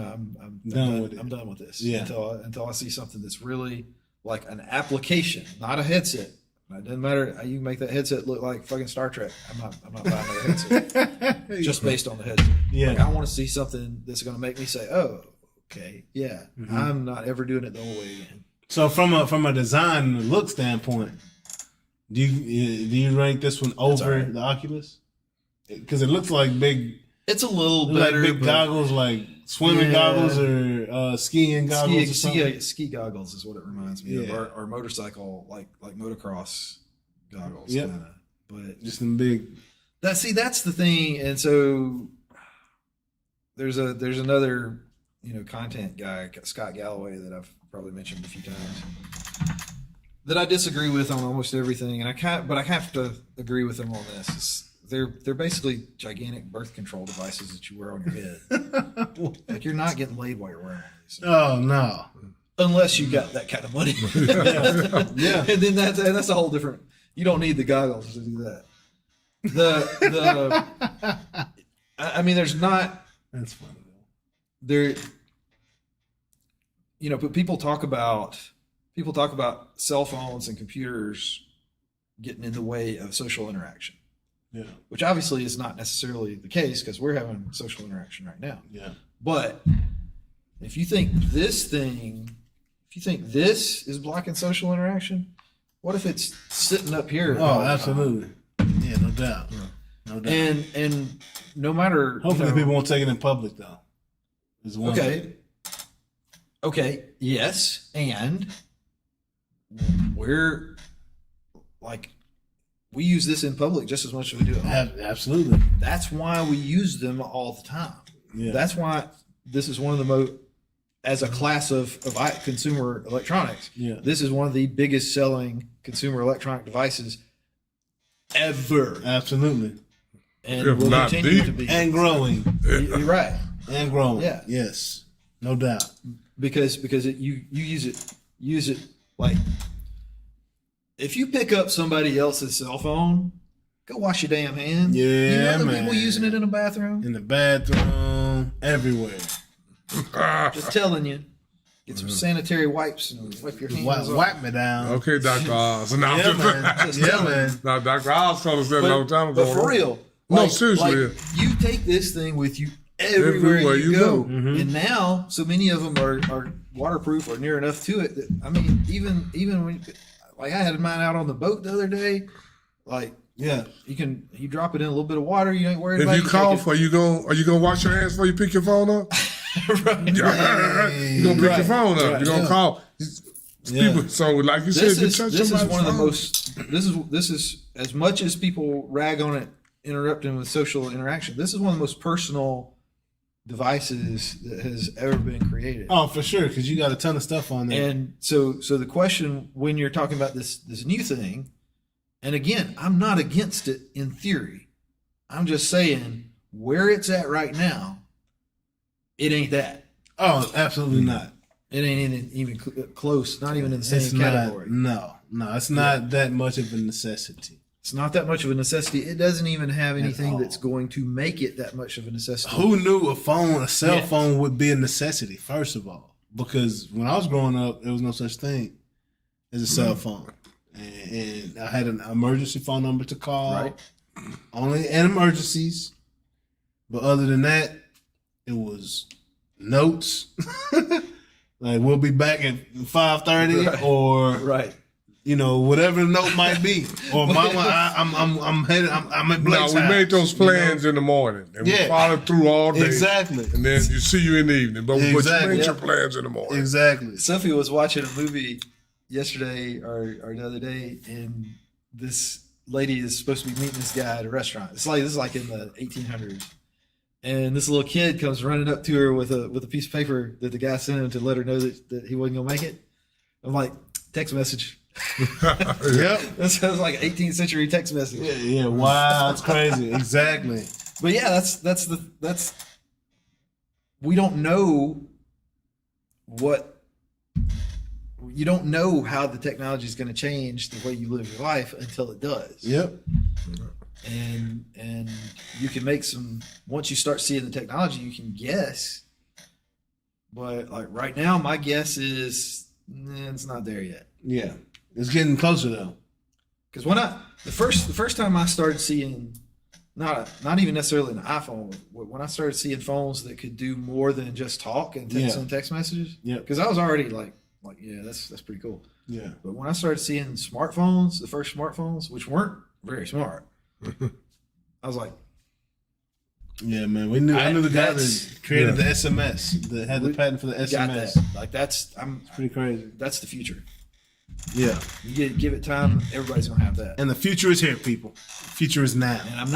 [SPEAKER 4] done with it. I'm done with this.
[SPEAKER 2] Yeah.
[SPEAKER 4] Until I see something that's really like an application, not a headset. It doesn't matter. You can make that headset look like fucking Star Trek. I'm not buying another headset just based on the headset.
[SPEAKER 2] Yeah,
[SPEAKER 4] like, I want to see something that's going to make me say, oh, okay, yeah, I'm not ever doing it the whole way again.
[SPEAKER 2] So from a design look standpoint, do you rank this one over the Oculus? Because it looks like big.
[SPEAKER 4] It's a little better.
[SPEAKER 2] Like big goggles, like swimming goggles or skiing goggles.
[SPEAKER 4] Ski goggles is what it reminds me of, or motorcycle like motocross goggles.
[SPEAKER 2] Yeah,
[SPEAKER 4] but
[SPEAKER 2] just them big.
[SPEAKER 4] That's the thing, and so there's another content guy, Scott Galloway, that I've probably mentioned a few times, that I disagree with on almost everything, and I have to agree with him on this. They're basically gigantic birth control devices that you wear on your head. Like, you're not getting laid while you're wearing these.
[SPEAKER 2] Oh no.
[SPEAKER 4] Unless you got that kind of money.
[SPEAKER 2] Yeah.
[SPEAKER 4] And then that's a whole different. You don't need the goggles to do that. I mean, there's not.
[SPEAKER 2] That's funny.
[SPEAKER 4] There. But people talk about cell phones and computers getting in the way of social interaction.
[SPEAKER 2] Yeah.
[SPEAKER 4] Which obviously is not necessarily the case, because we're having social interaction right now.
[SPEAKER 2] Yeah.
[SPEAKER 4] But if you think this is blocking social interaction, what if it's sitting up here?
[SPEAKER 2] Oh, absolutely. Yeah, no doubt. No doubt.
[SPEAKER 4] And no matter.
[SPEAKER 2] Hopefully, people won't take it in public though. Is one thing.
[SPEAKER 4] Okay. Yes, and we're like, we use this in public just as much as we do at home.
[SPEAKER 2] Absolutely.
[SPEAKER 4] That's why we use them all the time.
[SPEAKER 2] Yeah.
[SPEAKER 4] That's why this is one of the most, as a class of consumer electronics,
[SPEAKER 2] Yeah.
[SPEAKER 4] this is one of the biggest selling consumer electronic devices ever.
[SPEAKER 2] Absolutely.
[SPEAKER 4] And
[SPEAKER 3] If
[SPEAKER 4] will
[SPEAKER 3] not
[SPEAKER 4] continue
[SPEAKER 3] the-
[SPEAKER 4] to be.
[SPEAKER 2] And growing.
[SPEAKER 4] You're right.
[SPEAKER 2] And growing.
[SPEAKER 4] Yeah.
[SPEAKER 2] Yes. No doubt.
[SPEAKER 4] Because you use it like, if you pick up somebody else's cell phone, go wash your damn hands.
[SPEAKER 2] Yeah,
[SPEAKER 4] you know the
[SPEAKER 2] man.
[SPEAKER 4] people using it in a bathroom?
[SPEAKER 2] In the bathroom, everywhere.
[SPEAKER 4] Just telling you. Get some sanitary wipes and wipe your hands off.
[SPEAKER 2] Wipe me down.
[SPEAKER 3] Okay, Dr. Oz. No,
[SPEAKER 2] Yeah, man. Yeah, man.
[SPEAKER 3] No, Dr. Oz told us that a long time ago.
[SPEAKER 4] But for real.
[SPEAKER 3] No, seriously.
[SPEAKER 4] Like, you take this thing with you everywhere you go.
[SPEAKER 2] Mm-hmm.
[SPEAKER 4] And now, so many of them are waterproof or near enough to it that, I mean, even when, like, I had mine out on the boat the other day, like,
[SPEAKER 2] Yeah.
[SPEAKER 4] you drop it in a little bit of water, you ain't worried about
[SPEAKER 3] If
[SPEAKER 4] it.
[SPEAKER 3] you cough, are you gonna wash your hands before you pick your phone up?
[SPEAKER 4] Right.
[SPEAKER 3] You're gonna pick your phone up. You're gonna cough.
[SPEAKER 2] Yeah.
[SPEAKER 3] People, so like you
[SPEAKER 4] This
[SPEAKER 3] said, you
[SPEAKER 4] is
[SPEAKER 3] touch
[SPEAKER 4] this is
[SPEAKER 3] somebody's
[SPEAKER 4] one of the
[SPEAKER 3] phone.
[SPEAKER 4] most this is as much as people rag on it interrupting with social interaction, this is one of the most personal devices that has ever been created.
[SPEAKER 2] Oh, for sure, because you got a ton of stuff on there.
[SPEAKER 4] And so the question when you're talking about this new thing, and again, I'm not against it in theory. I'm just saying where it's at right now, it ain't that.
[SPEAKER 2] Oh, absolutely not.
[SPEAKER 4] It ain't even close, not even in the same
[SPEAKER 2] It's
[SPEAKER 4] category.
[SPEAKER 2] not. No, it's not that much of a necessity.
[SPEAKER 4] It's not that much of a necessity. It doesn't even have anything
[SPEAKER 2] all.
[SPEAKER 4] that's going to make it that much of a necessity.
[SPEAKER 2] Who knew a cell
[SPEAKER 4] Yeah.
[SPEAKER 2] phone would be a necessity, first of all? Because when I was growing up, there was no such thing as a cell phone. And I had an emergency phone number to call.
[SPEAKER 4] Right.
[SPEAKER 2] Only in emergencies. But other than that, it was notes. Like, we'll be back at 5:30
[SPEAKER 4] Right.
[SPEAKER 2] or
[SPEAKER 4] Right.
[SPEAKER 2] whatever the note might be. Or mama, I'm headed. I'm at
[SPEAKER 3] No,
[SPEAKER 2] Blake's
[SPEAKER 3] we
[SPEAKER 2] house,
[SPEAKER 3] made those plans in the morning, and we
[SPEAKER 2] Yeah.
[SPEAKER 3] followed through all day.
[SPEAKER 2] Exactly.
[SPEAKER 3] And then you see you in the evening, but you
[SPEAKER 2] Exactly.
[SPEAKER 3] made your
[SPEAKER 4] Yeah.
[SPEAKER 3] plans in the morning.
[SPEAKER 2] Exactly.
[SPEAKER 4] Sophie was watching a movie yesterday or the other day, and this lady is supposed to be meeting this guy at a restaurant. This is like in the 1800s. And this little kid comes running up to her with a piece of paper that the guy sent him to let her know that he wasn't gonna make it. I'm like, text message.
[SPEAKER 2] Yep.
[SPEAKER 4] That sounds like 18th century text message.
[SPEAKER 2] Yeah. Wow, that's crazy. Exactly.
[SPEAKER 4] But yeah, that's we don't know you don't know how the technology is going to change the way you live your life until it does.
[SPEAKER 2] Yep.
[SPEAKER 4] And you can make once you start seeing the technology, you can guess. But like right now, my guess is it's not there yet.
[SPEAKER 2] Yeah. It's getting closer though.
[SPEAKER 4] Because the first time I started seeing, not even necessarily an iPhone, when I started seeing phones that could do more than just talk and send text messages.
[SPEAKER 2] Yeah.
[SPEAKER 4] Because I was already like yeah, that's pretty cool.
[SPEAKER 2] Yeah.
[SPEAKER 4] But when I started seeing smartphones, the first smartphones, which weren't very smart, I was like,
[SPEAKER 2] Yeah, man. I knew the guy that created the SMS, that had the patent for the SMS.
[SPEAKER 4] got that. Like
[SPEAKER 2] It's pretty crazy.
[SPEAKER 4] that's the future.
[SPEAKER 2] Yeah.
[SPEAKER 4] You give it time, everybody's gonna have that.
[SPEAKER 2] And the future is here, people. The future is now.
[SPEAKER 4] And I'm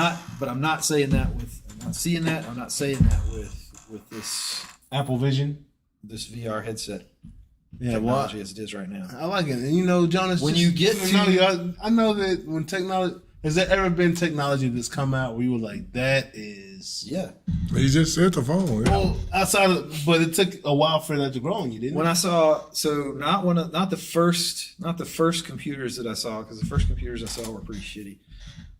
[SPEAKER 4] not saying that I'm not saying that with with this
[SPEAKER 2] Apple Vision.
[SPEAKER 4] VR headset
[SPEAKER 2] Yeah,
[SPEAKER 4] technology as it is right now.
[SPEAKER 2] I like it. And you know, Jonas,
[SPEAKER 4] When you get
[SPEAKER 2] I know that when technology, has there ever been technology that's come out where you were like, that is,
[SPEAKER 4] Yeah.
[SPEAKER 3] He just said the phone. Yeah.
[SPEAKER 2] well, outside of, but it took a while for that to grow on you, didn't
[SPEAKER 4] When
[SPEAKER 2] it?
[SPEAKER 4] I saw, so not the first computers that I saw, because the first computers I saw were pretty shitty.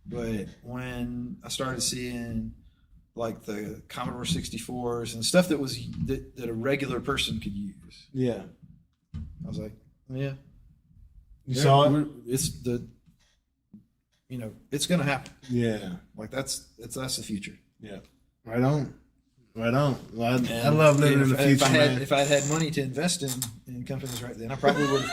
[SPEAKER 4] But when I started seeing like the Commodore 64s and stuff that a regular person could use,
[SPEAKER 2] Yeah.
[SPEAKER 4] I was like, yeah,
[SPEAKER 2] You saw it?
[SPEAKER 4] It's it's gonna happen.
[SPEAKER 2] Yeah.
[SPEAKER 4] Like that's the future.
[SPEAKER 2] Yeah. Right on. Right on. Well, I love living in the future, man.
[SPEAKER 4] If I had money to invest in companies right then, I probably would.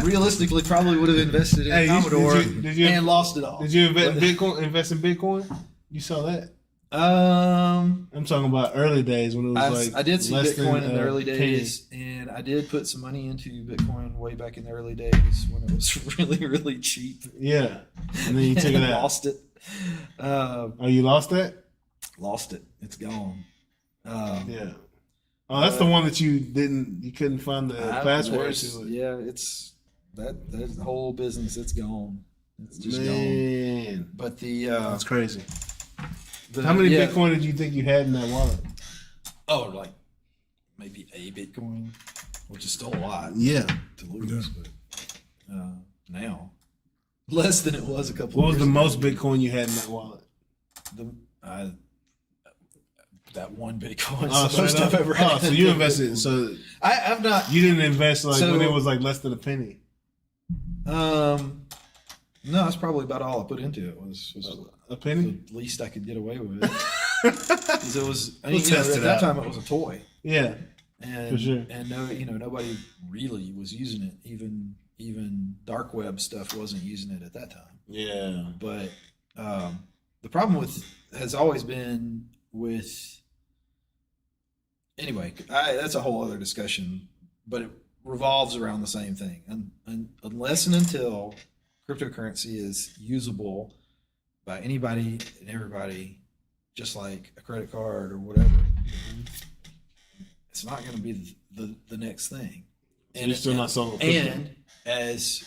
[SPEAKER 4] Realistically, probably would have invested in
[SPEAKER 2] Hey,
[SPEAKER 4] Commodore
[SPEAKER 2] did you-
[SPEAKER 4] and lost it all.
[SPEAKER 2] Did you invest in Bitcoin? You saw that?
[SPEAKER 4] Um,
[SPEAKER 2] I'm talking about early days when it was
[SPEAKER 4] I did see
[SPEAKER 2] less
[SPEAKER 4] Bitcoin
[SPEAKER 2] than,
[SPEAKER 4] in the early
[SPEAKER 2] penny.
[SPEAKER 4] days, and I did put some money into Bitcoin way back in the early days when it was really, really cheap.
[SPEAKER 2] Yeah. And then you took it out.
[SPEAKER 4] Lost it.
[SPEAKER 2] Oh, you lost that?
[SPEAKER 4] Lost it. It's gone.
[SPEAKER 2] Yeah. Oh, that's the one that you couldn't find the password to it.
[SPEAKER 4] Yeah, it's that whole business. It's gone. It's just gone.
[SPEAKER 2] Man.
[SPEAKER 4] But the
[SPEAKER 2] That's crazy. How many Bitcoin did you think you had in that wallet?
[SPEAKER 4] Oh, like maybe a Bitcoin, which is still a lot
[SPEAKER 2] Yeah.
[SPEAKER 4] to lose. But now, less than it was a couple.
[SPEAKER 2] What was
[SPEAKER 4] years
[SPEAKER 2] the
[SPEAKER 4] ago.
[SPEAKER 2] most Bitcoin you had in that wallet?
[SPEAKER 4] That one Bitcoin.
[SPEAKER 2] Oh,
[SPEAKER 4] It's the most I've ever had.
[SPEAKER 2] so you invested. So
[SPEAKER 4] I've not.
[SPEAKER 2] you didn't invest like
[SPEAKER 4] So-
[SPEAKER 2] when it was like less than a penny.
[SPEAKER 4] No, that's probably about all I put into it. Was
[SPEAKER 2] A penny?
[SPEAKER 4] the least I could get away with. 'Cause it was. I mean,
[SPEAKER 2] We'll test
[SPEAKER 4] at
[SPEAKER 2] it
[SPEAKER 4] that
[SPEAKER 2] out.
[SPEAKER 4] time it was a toy,
[SPEAKER 2] Yeah.
[SPEAKER 4] and
[SPEAKER 2] For sure.
[SPEAKER 4] and nobody really was using it. Even dark web stuff wasn't using it at that time.
[SPEAKER 2] Yeah.
[SPEAKER 4] But the problem has always been with. Anyway, that's a whole other discussion, but it revolves around the same thing. And unless and until cryptocurrency is usable by anybody and everybody, just like a credit card or whatever, it's not going to be the next thing.
[SPEAKER 2] So you're still not selling crypto?
[SPEAKER 4] And as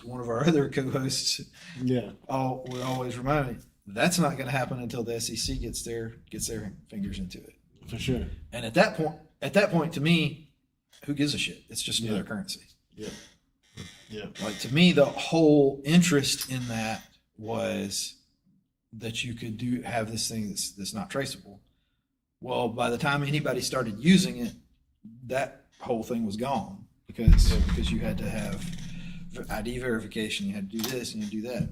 [SPEAKER 4] one of our other co-hosts
[SPEAKER 2] Yeah.
[SPEAKER 4] would always remind me, that's not going to happen until the SEC gets their fingers into it.
[SPEAKER 2] For sure.
[SPEAKER 4] And at that point, to me, who gives a shit? It's just another
[SPEAKER 2] Yeah.
[SPEAKER 4] currency.
[SPEAKER 2] Yeah. Yeah.
[SPEAKER 4] Like, to me, the whole interest in that was that you could have this thing that's not traceable. Well, by the time anybody started using it, that whole thing was gone because you had to have ID verification, you had to do this and you had to do that.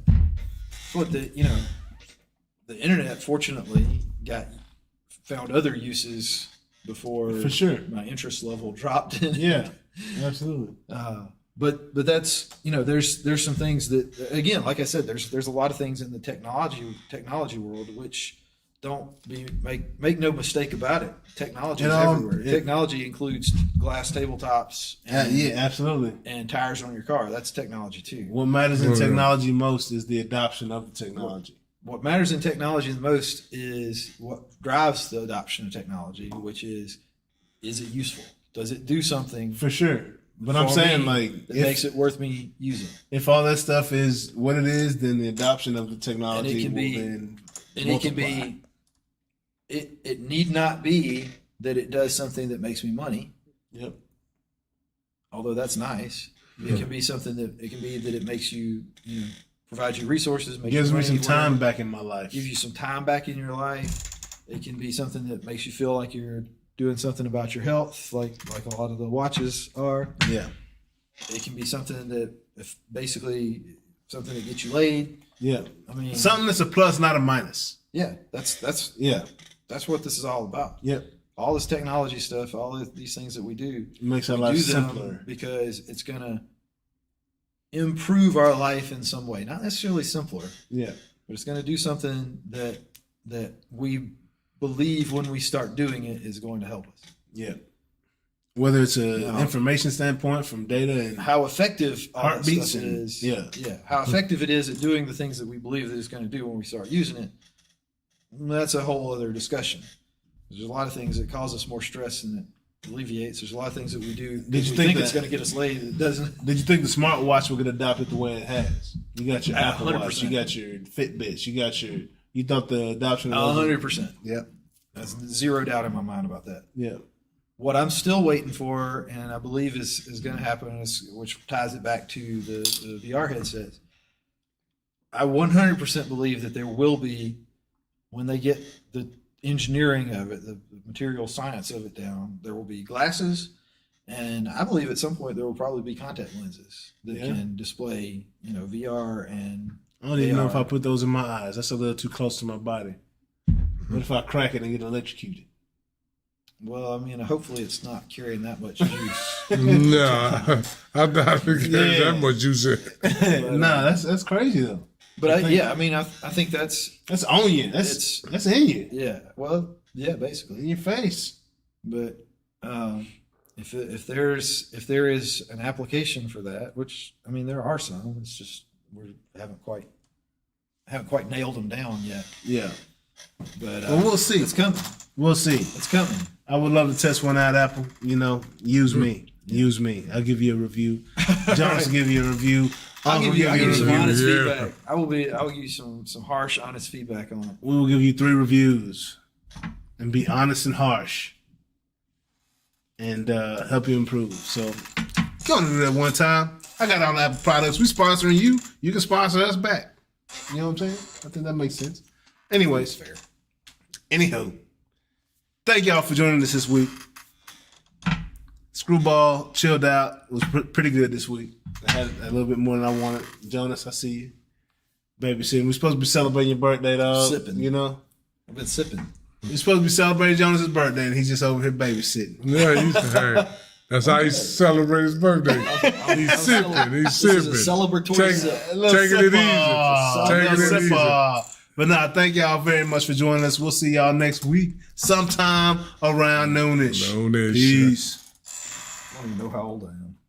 [SPEAKER 4] But the internet fortunately found other uses before
[SPEAKER 2] For sure.
[SPEAKER 4] my interest level dropped in it.
[SPEAKER 2] Yeah. Absolutely.
[SPEAKER 4] But that's there's some things that, again, like I said, there's a lot of things in the technology world which make no mistake about it. Technology is everywhere. Technology includes glass tabletops
[SPEAKER 2] Yeah, absolutely.
[SPEAKER 4] and tires on your car. That's technology too.
[SPEAKER 2] What matters in technology most is the adoption of the technology.
[SPEAKER 4] What matters in technology the most is what drives the adoption of technology, which is it useful? Does it do something
[SPEAKER 2] For sure. But I'm
[SPEAKER 4] for
[SPEAKER 2] saying,
[SPEAKER 4] me
[SPEAKER 2] like,
[SPEAKER 4] that makes it worth me using?
[SPEAKER 2] if all that stuff is what it is, then the adoption of the technology
[SPEAKER 4] And it can
[SPEAKER 2] will
[SPEAKER 4] be-
[SPEAKER 2] then
[SPEAKER 4] And
[SPEAKER 2] multiply.
[SPEAKER 4] it can be, it need not be that it does something that makes me money,
[SPEAKER 2] Yep.
[SPEAKER 4] although that's nice. It can be something that it makes you, provides you resources, makes
[SPEAKER 2] Gives
[SPEAKER 4] you
[SPEAKER 2] me
[SPEAKER 4] money,
[SPEAKER 2] some time
[SPEAKER 4] whatever.
[SPEAKER 2] back in my life.
[SPEAKER 4] Gives you some time back in your life. It can be something that makes you feel like you're doing something about your health, like a lot of the watches are.
[SPEAKER 2] Yeah.
[SPEAKER 4] It can be something that, basically something that gets you laid.
[SPEAKER 2] Yeah.
[SPEAKER 4] I mean,
[SPEAKER 2] Something that's a plus, not a minus.
[SPEAKER 4] yeah, that's
[SPEAKER 2] Yeah.
[SPEAKER 4] what this is all about.
[SPEAKER 2] Yep.
[SPEAKER 4] All this technology stuff, all of these things that we do,
[SPEAKER 2] It makes our
[SPEAKER 4] we
[SPEAKER 2] life
[SPEAKER 4] do them
[SPEAKER 2] simpler.
[SPEAKER 4] because it's going to improve our life in some way. Not necessarily simpler,
[SPEAKER 2] Yeah.
[SPEAKER 4] but it's going to do something that we believe when we start doing it is going to help us.
[SPEAKER 2] Yeah. Whether it's an
[SPEAKER 4] Yeah.
[SPEAKER 2] information standpoint from data and
[SPEAKER 4] How effective all that
[SPEAKER 2] Heartbeats
[SPEAKER 4] stuff
[SPEAKER 2] and-
[SPEAKER 4] is.
[SPEAKER 2] yeah.
[SPEAKER 4] How effective it is at doing the things that we believe that it's going to do when we start using it. That's a whole other discussion. There's a lot of things that cause us more stress than it alleviates. There's a lot of things that we do.
[SPEAKER 2] Did you
[SPEAKER 4] we
[SPEAKER 2] think
[SPEAKER 4] it's
[SPEAKER 2] that-
[SPEAKER 4] going to get us laid? It doesn't.
[SPEAKER 2] Did you think the smartwatch would get adopted the way it has? You got your Apple Watch,
[SPEAKER 4] 100%.
[SPEAKER 2] you got your Fitbits, you thought the adoption of those-
[SPEAKER 4] 100%.
[SPEAKER 2] Yep.
[SPEAKER 4] That's zero doubt in my mind about that.
[SPEAKER 2] Yeah.
[SPEAKER 4] What I'm still waiting for, and I believe is going to happen, which ties it back to the VR headsets. I 100% believe that there will be, when they get the engineering of it, the material science of it down, there will be glasses, and I believe at some point there will probably be contact lenses that can display, VR and.
[SPEAKER 2] I don't even know if
[SPEAKER 4] AR.
[SPEAKER 2] I put those in my eyes. That's a little too close to my body. What if I crack it and get electrocuted?
[SPEAKER 4] Well, I mean, hopefully it's not carrying that much juice.
[SPEAKER 3] Nah, I doubt it carries
[SPEAKER 2] Yeah.
[SPEAKER 3] that much juice in it.
[SPEAKER 2] Nah, that's crazy though.
[SPEAKER 4] But I think that's
[SPEAKER 2] That's on you.
[SPEAKER 4] It's-
[SPEAKER 2] That's in you.
[SPEAKER 4] yeah. Well, yeah, basically.
[SPEAKER 2] In your face.
[SPEAKER 4] But if there is an application for that, which I mean there are some, it's just we haven't quite nailed them down yet.
[SPEAKER 2] Yeah.
[SPEAKER 4] But
[SPEAKER 2] Well, we'll see.
[SPEAKER 4] It's coming.
[SPEAKER 2] We'll see.
[SPEAKER 4] It's coming.
[SPEAKER 2] I would love to test one out, Apple. Use me. Use me. I'll give you a review. Jonas will give you a review.
[SPEAKER 4] I'll
[SPEAKER 2] Uncle
[SPEAKER 4] give you
[SPEAKER 2] a
[SPEAKER 4] some
[SPEAKER 2] review.
[SPEAKER 4] honest
[SPEAKER 3] Yeah.
[SPEAKER 4] feedback. I'll give you some harsh, honest feedback on it.
[SPEAKER 2] We will give you 3 reviews and be honest and harsh and help you improve. So go on to do that one time. I got all the Apple products. We sponsoring you. You can sponsor us back. You know what I'm saying? I think that makes sense. Anyways,
[SPEAKER 4] Fair.
[SPEAKER 2] anyhow, thank y'all for joining us this week. Screwball chilled out. It was pretty good this week. I had a little bit more than I wanted. Jonas, I see you. Babysitting. We're supposed to be celebrating your birthday, dog.
[SPEAKER 4] Sipping. I've been sipping.
[SPEAKER 2] We're supposed to be celebrating Jonas' birthday, and he's just over here babysitting.
[SPEAKER 3] Yeah, hey, that's how he celebrates his birthday. He's sipping. He's
[SPEAKER 4] This is a
[SPEAKER 3] sipping.
[SPEAKER 4] celebratory
[SPEAKER 3] Take-
[SPEAKER 4] sip.
[SPEAKER 3] Taking it easy. Taking it easy.
[SPEAKER 2] But nah, thank y'all very much for joining us. We'll see y'all next week, sometime around noonish.
[SPEAKER 3] Noonish.
[SPEAKER 2] Peace.
[SPEAKER 4] I don't even know how old I am.